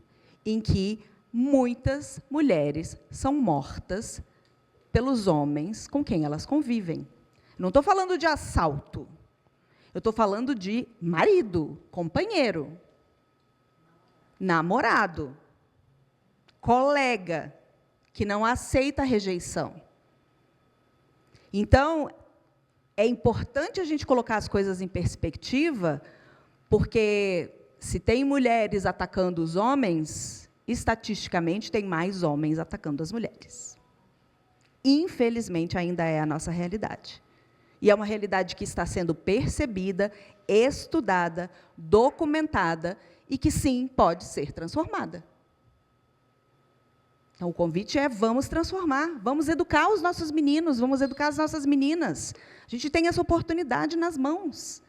em que muitas mulheres são mortas pelos homens com quem elas convivem. Não estou falando de assalto. Eu estou falando de marido, companheiro, namorado, colega, que não aceita a rejeição. Então, é importante a gente colocar as coisas em perspectiva, Porque se tem mulheres atacando os homens, estatisticamente tem mais homens atacando as mulheres. Infelizmente, ainda é a nossa realidade. E é uma realidade que está sendo percebida, estudada, documentada e que, sim, pode ser transformada. Então, o convite é: vamos transformar, vamos educar os nossos meninos, vamos educar as nossas meninas. A gente tem essa oportunidade nas mãos.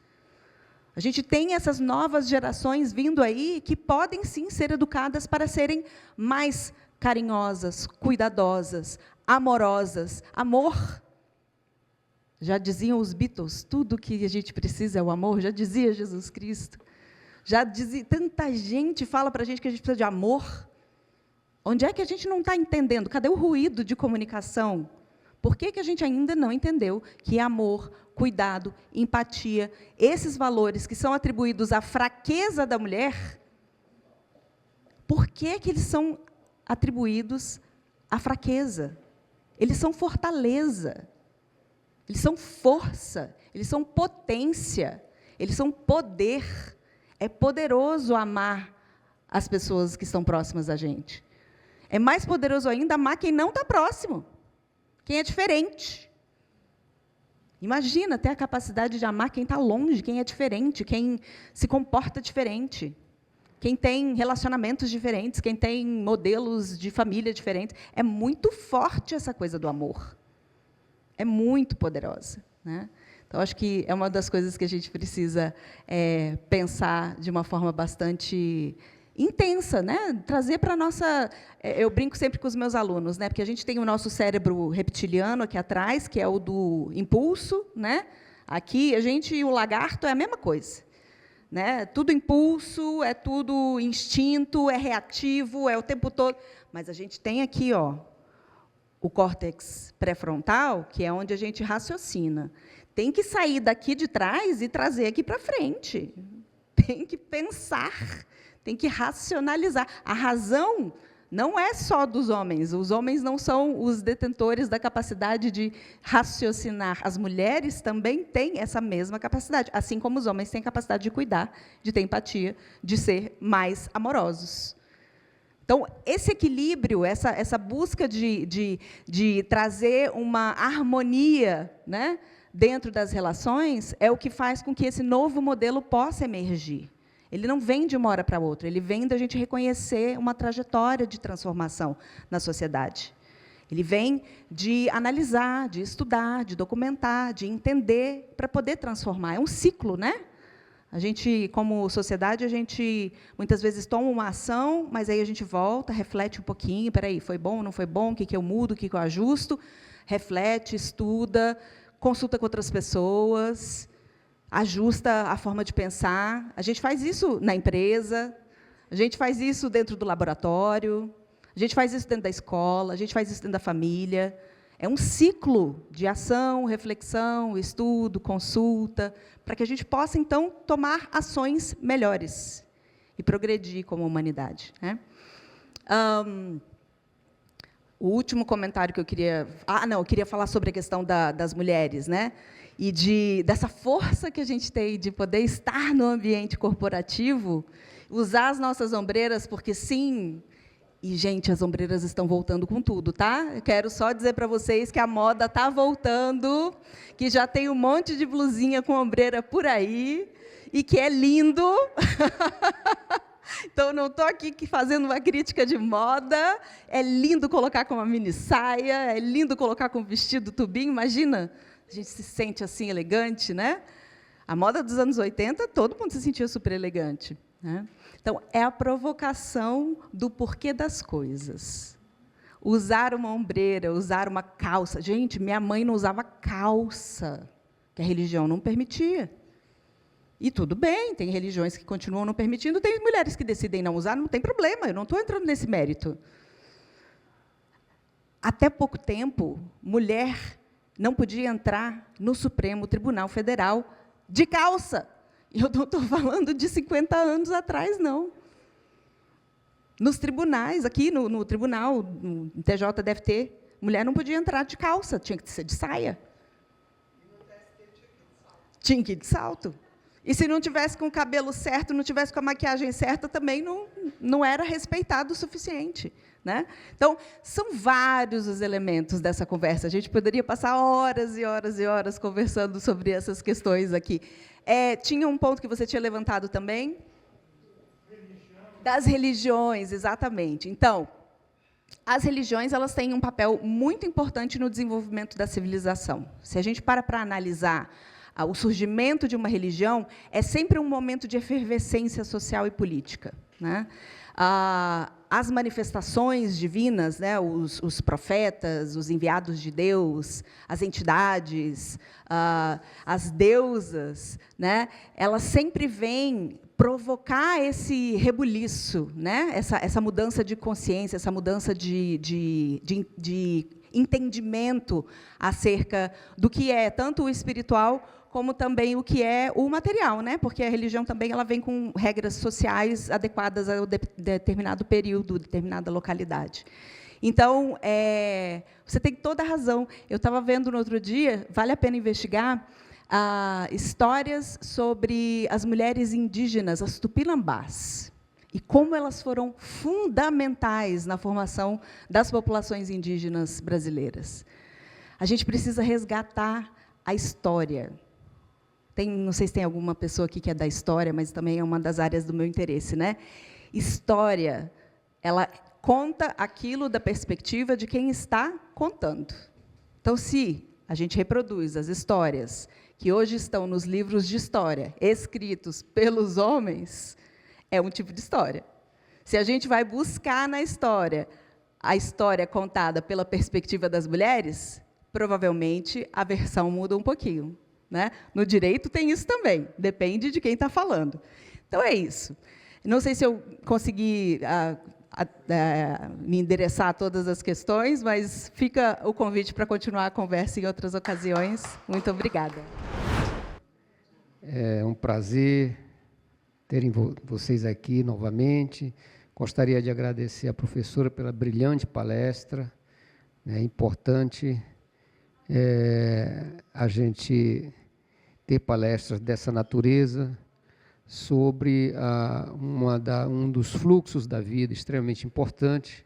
A gente tem essas novas gerações vindo aí que podem, sim, ser educadas para serem mais carinhosas, cuidadosas, amorosas. Amor. Já diziam os Beatles, tudo que a gente precisa é o amor, já dizia Jesus Cristo. Já dizia, tanta gente fala para a gente que a gente precisa de amor. Onde é que a gente não está entendendo? Cadê o ruído de comunicação? Por que a gente ainda não entendeu que amor, cuidado, empatia, esses valores que são atribuídos à fraqueza da mulher, por que eles são atribuídos à fraqueza? Eles são fortaleza. Eles são força, eles são potência, eles são poder. É poderoso amar as pessoas que estão próximas da gente. É mais poderoso ainda amar quem não está próximo, quem é diferente. Imagina ter a capacidade de amar quem está longe, quem é diferente, quem se comporta diferente, quem tem relacionamentos diferentes, quem tem modelos de família diferentes. É muito forte essa coisa do amor. É muito poderosa, né? Então, acho que é uma das coisas que a gente precisa pensar de uma forma bastante intensa, né? Trazer para a nossa... eu brinco sempre com os meus alunos, né? Porque a gente tem o nosso cérebro reptiliano aqui atrás, que é o do impulso, né? Aqui, o lagarto é a mesma coisa, né? Tudo impulso, é tudo instinto, é reativo, é o tempo todo. Mas a gente tem aqui, o córtex pré-frontal, que é onde a gente raciocina. Tem que sair daqui de trás e trazer aqui para frente. Tem que pensar, tem que racionalizar. A razão não é só dos homens. Os homens não são os detentores da capacidade de raciocinar. As mulheres também têm essa mesma capacidade, assim como os homens têm a capacidade de cuidar, de ter empatia, de ser mais amorosos. Então, esse equilíbrio, essa busca de trazer uma harmonia, né, dentro das relações, é o que faz com que esse novo modelo possa emergir. Ele não vem de uma hora para outra, ele vem da gente reconhecer uma trajetória de transformação na sociedade. Ele vem de analisar, de estudar, de documentar, de entender, para poder transformar. É um ciclo, né? A gente, como sociedade, a gente muitas vezes toma uma ação, mas aí a gente volta, reflete um pouquinho, espera aí, foi bom, não foi bom, o que eu mudo, o que eu ajusto, reflete, estuda, consulta com outras pessoas, ajusta a forma de pensar. A gente faz isso na empresa, a gente faz isso dentro do laboratório, a gente faz isso dentro da escola, a gente faz isso dentro da família. É um ciclo de ação, reflexão, estudo, consulta, para que a gente possa, então, tomar ações melhores e progredir como humanidade, né? O último comentário que eu queria... eu queria falar sobre a questão das mulheres, né? E dessa força que a gente tem de poder estar no ambiente corporativo, usar as nossas ombreiras, porque, sim... E, gente, as ombreiras estão voltando com tudo, tá? Eu quero só dizer para vocês que a moda está voltando, que já tem um monte de blusinha com ombreira por aí, e que é lindo. Então, não estou aqui fazendo uma crítica de moda. É lindo colocar com uma mini saia, é lindo colocar com um vestido tubinho. Imagina, a gente se sente assim elegante, né? A moda dos anos 80, todo mundo se sentia super elegante, né? Então, é a provocação do porquê das coisas. Usar uma ombreira, usar uma calça. Gente, minha mãe não usava calça, que a religião não permitia. E tudo bem, tem religiões que continuam não permitindo, tem mulheres que decidem não usar, não tem problema, eu não estou entrando nesse mérito. Até pouco tempo, mulher não podia entrar no Supremo Tribunal Federal de calça. E eu não estou falando de 50 anos atrás, não. Nos tribunais, aqui no tribunal, no TJ deve ter, mulher não podia entrar de calça, tinha que ser de saia. Tinha que ir de salto. E se não tivesse com o cabelo certo, não tivesse com a maquiagem certa, também não era respeitado o suficiente. Né? Então, são vários os elementos dessa conversa. A gente poderia passar horas e horas e horas conversando sobre essas questões aqui. Tinha um ponto que você tinha levantado também? Das religiões, exatamente. Então, as religiões elas têm um papel muito importante no desenvolvimento da civilização. Se a gente para analisar o surgimento de uma religião, é sempre um momento de efervescência social e política. Né? As manifestações divinas, né, os profetas, os enviados de Deus, as entidades, as deusas, né, elas sempre vêm provocar esse rebuliço, né, essa mudança de consciência, essa mudança de entendimento acerca do que é tanto o espiritual como também o que é o material, né? Porque a religião também ela vem com regras sociais adequadas a determinado período, determinada localidade. Então, você tem toda a razão. Eu estava vendo no outro dia, vale a pena investigar, histórias sobre as mulheres indígenas, as tupinambás, e como elas foram fundamentais na formação das populações indígenas brasileiras. A gente precisa resgatar a história. Não sei se tem alguma pessoa aqui que é da história, mas também é uma das áreas do meu interesse. Né? História, ela conta aquilo da perspectiva de quem está contando. Então, se a gente reproduz as histórias que hoje estão nos livros de história, escritos pelos homens, é um tipo de história. Se a gente vai buscar na história a história contada pela perspectiva das mulheres, provavelmente a versão muda um pouquinho. Né? No direito tem isso também, depende de quem está falando. Então, é isso. Não sei se eu consegui me endereçar a todas as questões, mas fica o convite para continuar a conversa em outras ocasiões. Muito obrigada. É um prazer terem vocês aqui novamente. Gostaria de agradecer à professora pela brilhante palestra. É importante a gente ter palestras dessa natureza sobre um dos fluxos da vida extremamente importante,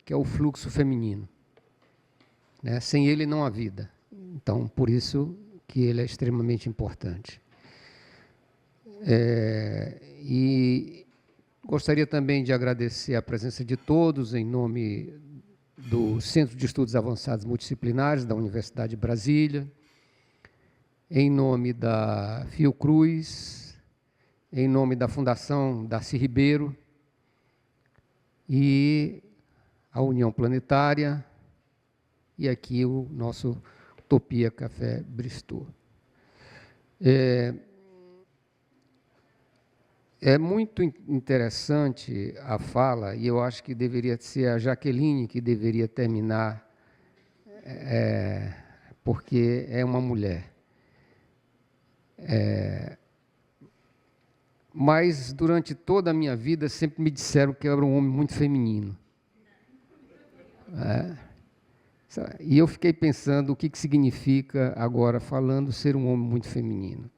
que é o fluxo feminino. Né? Sem ele não há vida. Então, por isso que ele é extremamente importante. E gostaria também de agradecer a presença de todos em nome do Centro de Estudos Avançados Multidisciplinares da Universidade de Brasília, em nome da Fiocruz, em nome da Fundação Darcy Ribeiro e a União Planetária, e aqui o nosso Utopia Café Bristol. É muito interessante a fala, e eu acho que deveria ser a Jaqueline que deveria terminar, porque é uma mulher. Mas, durante toda a minha vida, sempre me disseram que eu era um homem muito feminino. E eu fiquei pensando o que significa, agora, falando, ser um homem muito feminino.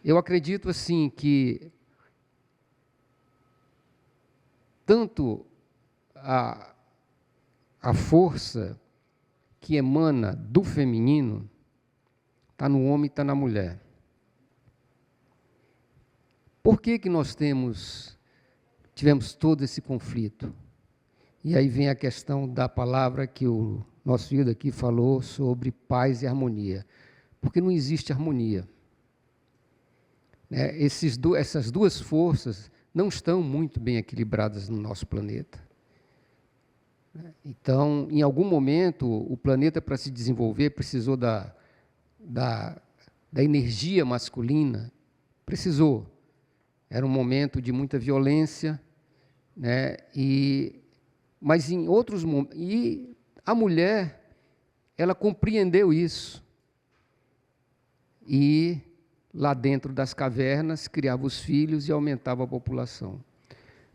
Eu acredito, assim, que tanto a força que emana do feminino está no homem e está na mulher. Por que nós tivemos todo esse conflito? E aí vem a questão da palavra que o nosso ídolo aqui falou sobre paz e harmonia. Porque não existe harmonia. Essas duas forças não estão muito bem equilibradas no nosso planeta. Então, em algum momento, o planeta, para se desenvolver, precisou da energia masculina. Precisou. Era um momento de muita violência, né? Mas em outros momentos... E a mulher, ela compreendeu isso. E, lá dentro das cavernas, criava os filhos e aumentava a população.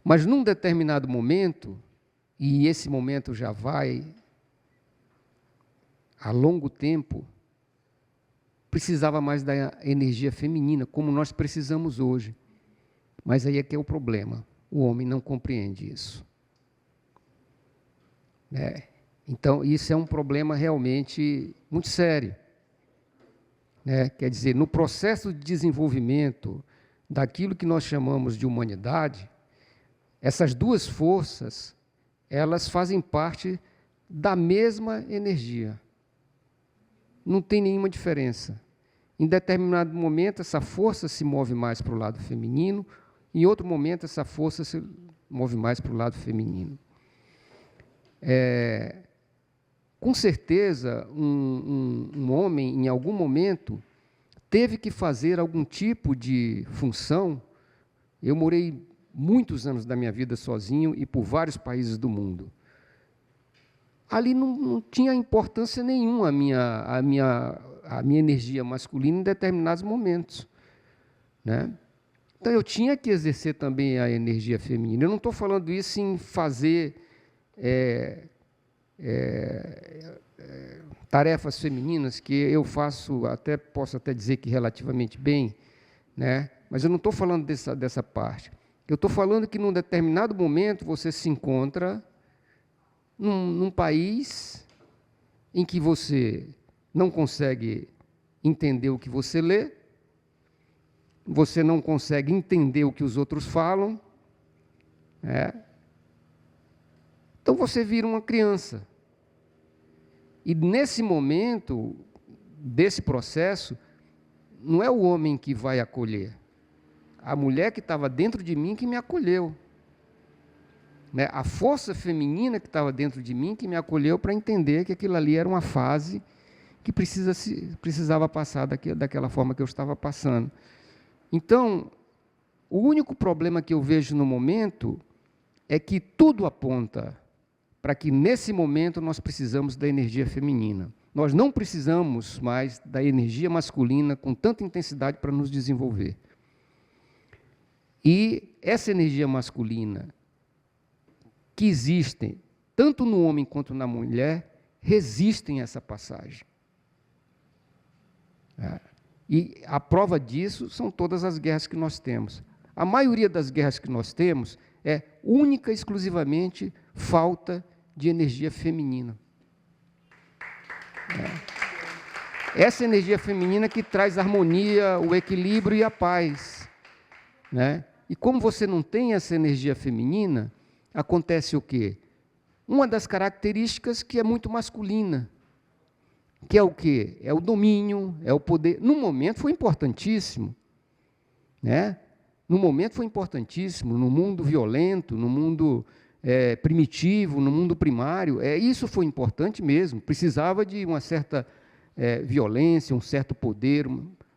Mas, num determinado momento, e esse momento já vai a longo tempo, precisava mais da energia feminina, como nós precisamos hoje. Mas aí é que é o problema. O homem não compreende isso. Então, isso é um problema realmente muito sério. Quer dizer, no processo de desenvolvimento daquilo que nós chamamos de humanidade, essas duas forças, elas fazem parte da mesma energia. Não tem nenhuma diferença. Em determinado momento, essa força se move mais para o lado feminino, em outro momento, essa força se move mais para o lado feminino. Com certeza, um homem, em algum momento, teve que fazer algum tipo de função. Eu morei muitos anos da minha vida sozinho e por vários países do mundo. Ali não tinha importância nenhuma a minha energia masculina em determinados momentos. Então, eu tinha que exercer também a energia feminina. Eu não estou falando isso em fazer tarefas femininas, que eu faço, posso até dizer que relativamente bem, mas eu não estou falando dessa parte. Eu estou falando que, num determinado momento, você se encontra num país em que você não consegue entender o que você lê, você não consegue entender o que os outros falam, então você vira uma criança. E nesse momento, desse processo, não é o homem que vai acolher, a mulher que estava dentro de mim que me acolheu. A força feminina que estava dentro de mim que me acolheu para entender que aquilo ali era uma fase que precisava passar daquela forma que eu estava passando. Então, o único problema que eu vejo no momento é que tudo aponta para que, nesse momento, nós precisamos da energia feminina. Nós não precisamos mais da energia masculina com tanta intensidade para nos desenvolver. E essa energia masculina que existe, tanto no homem quanto na mulher, resistem a essa passagem. E a prova disso são todas as guerras que nós temos. A maioria das guerras que nós temos é única e exclusivamente falta de energia feminina. Essa energia feminina que traz a harmonia, o equilíbrio e a paz. E como você não tem essa energia feminina, acontece o quê? Uma das características que é muito masculina, que é o quê? É o domínio, é o poder. No momento foi importantíssimo, No momento foi importantíssimo, no mundo violento, no mundo primitivo, no mundo primário, isso foi importante mesmo, precisava de uma certa violência, um certo poder,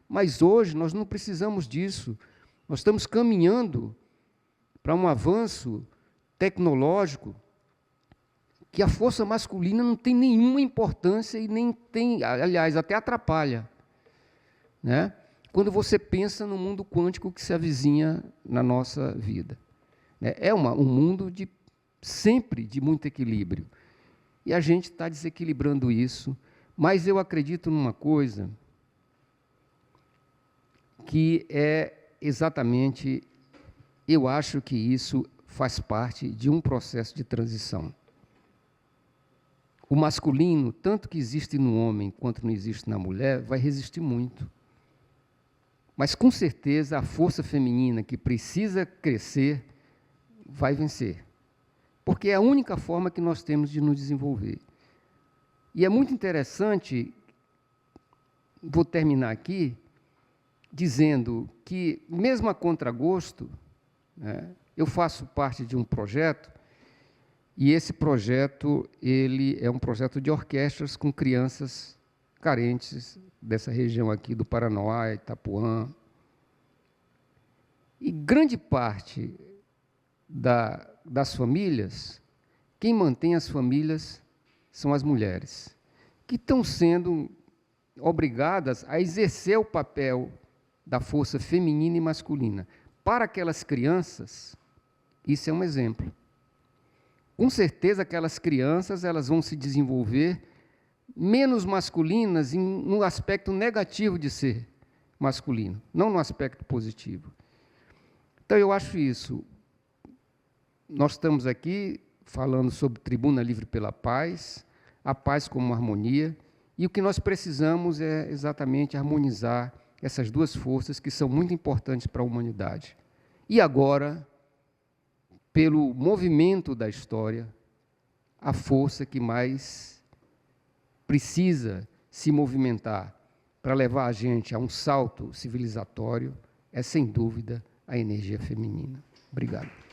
mas hoje nós não precisamos disso. Nós estamos caminhando para um avanço tecnológico que a força masculina não tem nenhuma importância e nem tem, aliás, até atrapalha. Quando você pensa no mundo quântico que se avizinha na nossa vida. É um mundo sempre de muito equilíbrio. E a gente está desequilibrando isso, mas eu acredito numa coisa que é exatamente, eu acho que isso faz parte de um processo de transição. O masculino, tanto que existe no homem quanto não existe na mulher, vai resistir muito. Mas, com certeza, a força feminina que precisa crescer vai vencer. Porque é a única forma que nós temos de nos desenvolver. E é muito interessante, vou terminar aqui, dizendo que, mesmo a contragosto, eu faço parte de um projeto, e esse projeto ele é um projeto de orquestras com crianças carentes dessa região aqui do Paranoá, Itapuã. E grande parte das famílias, quem mantém as famílias são as mulheres, que estão sendo obrigadas a exercer o papel da força feminina e masculina. Para aquelas crianças, isso é um exemplo. Com certeza, aquelas crianças elas vão se desenvolver menos masculinas no aspecto negativo de ser masculino, não no aspecto positivo. Então, eu acho isso. Nós estamos aqui falando sobre Tribuna Livre pela Paz, a paz como harmonia, e o que nós precisamos é exatamente harmonizar essas duas forças que são muito importantes para a humanidade. E agora, pelo movimento da história, a força que mais precisa se movimentar para levar a gente a um salto civilizatório é, sem dúvida, a energia feminina. Obrigado.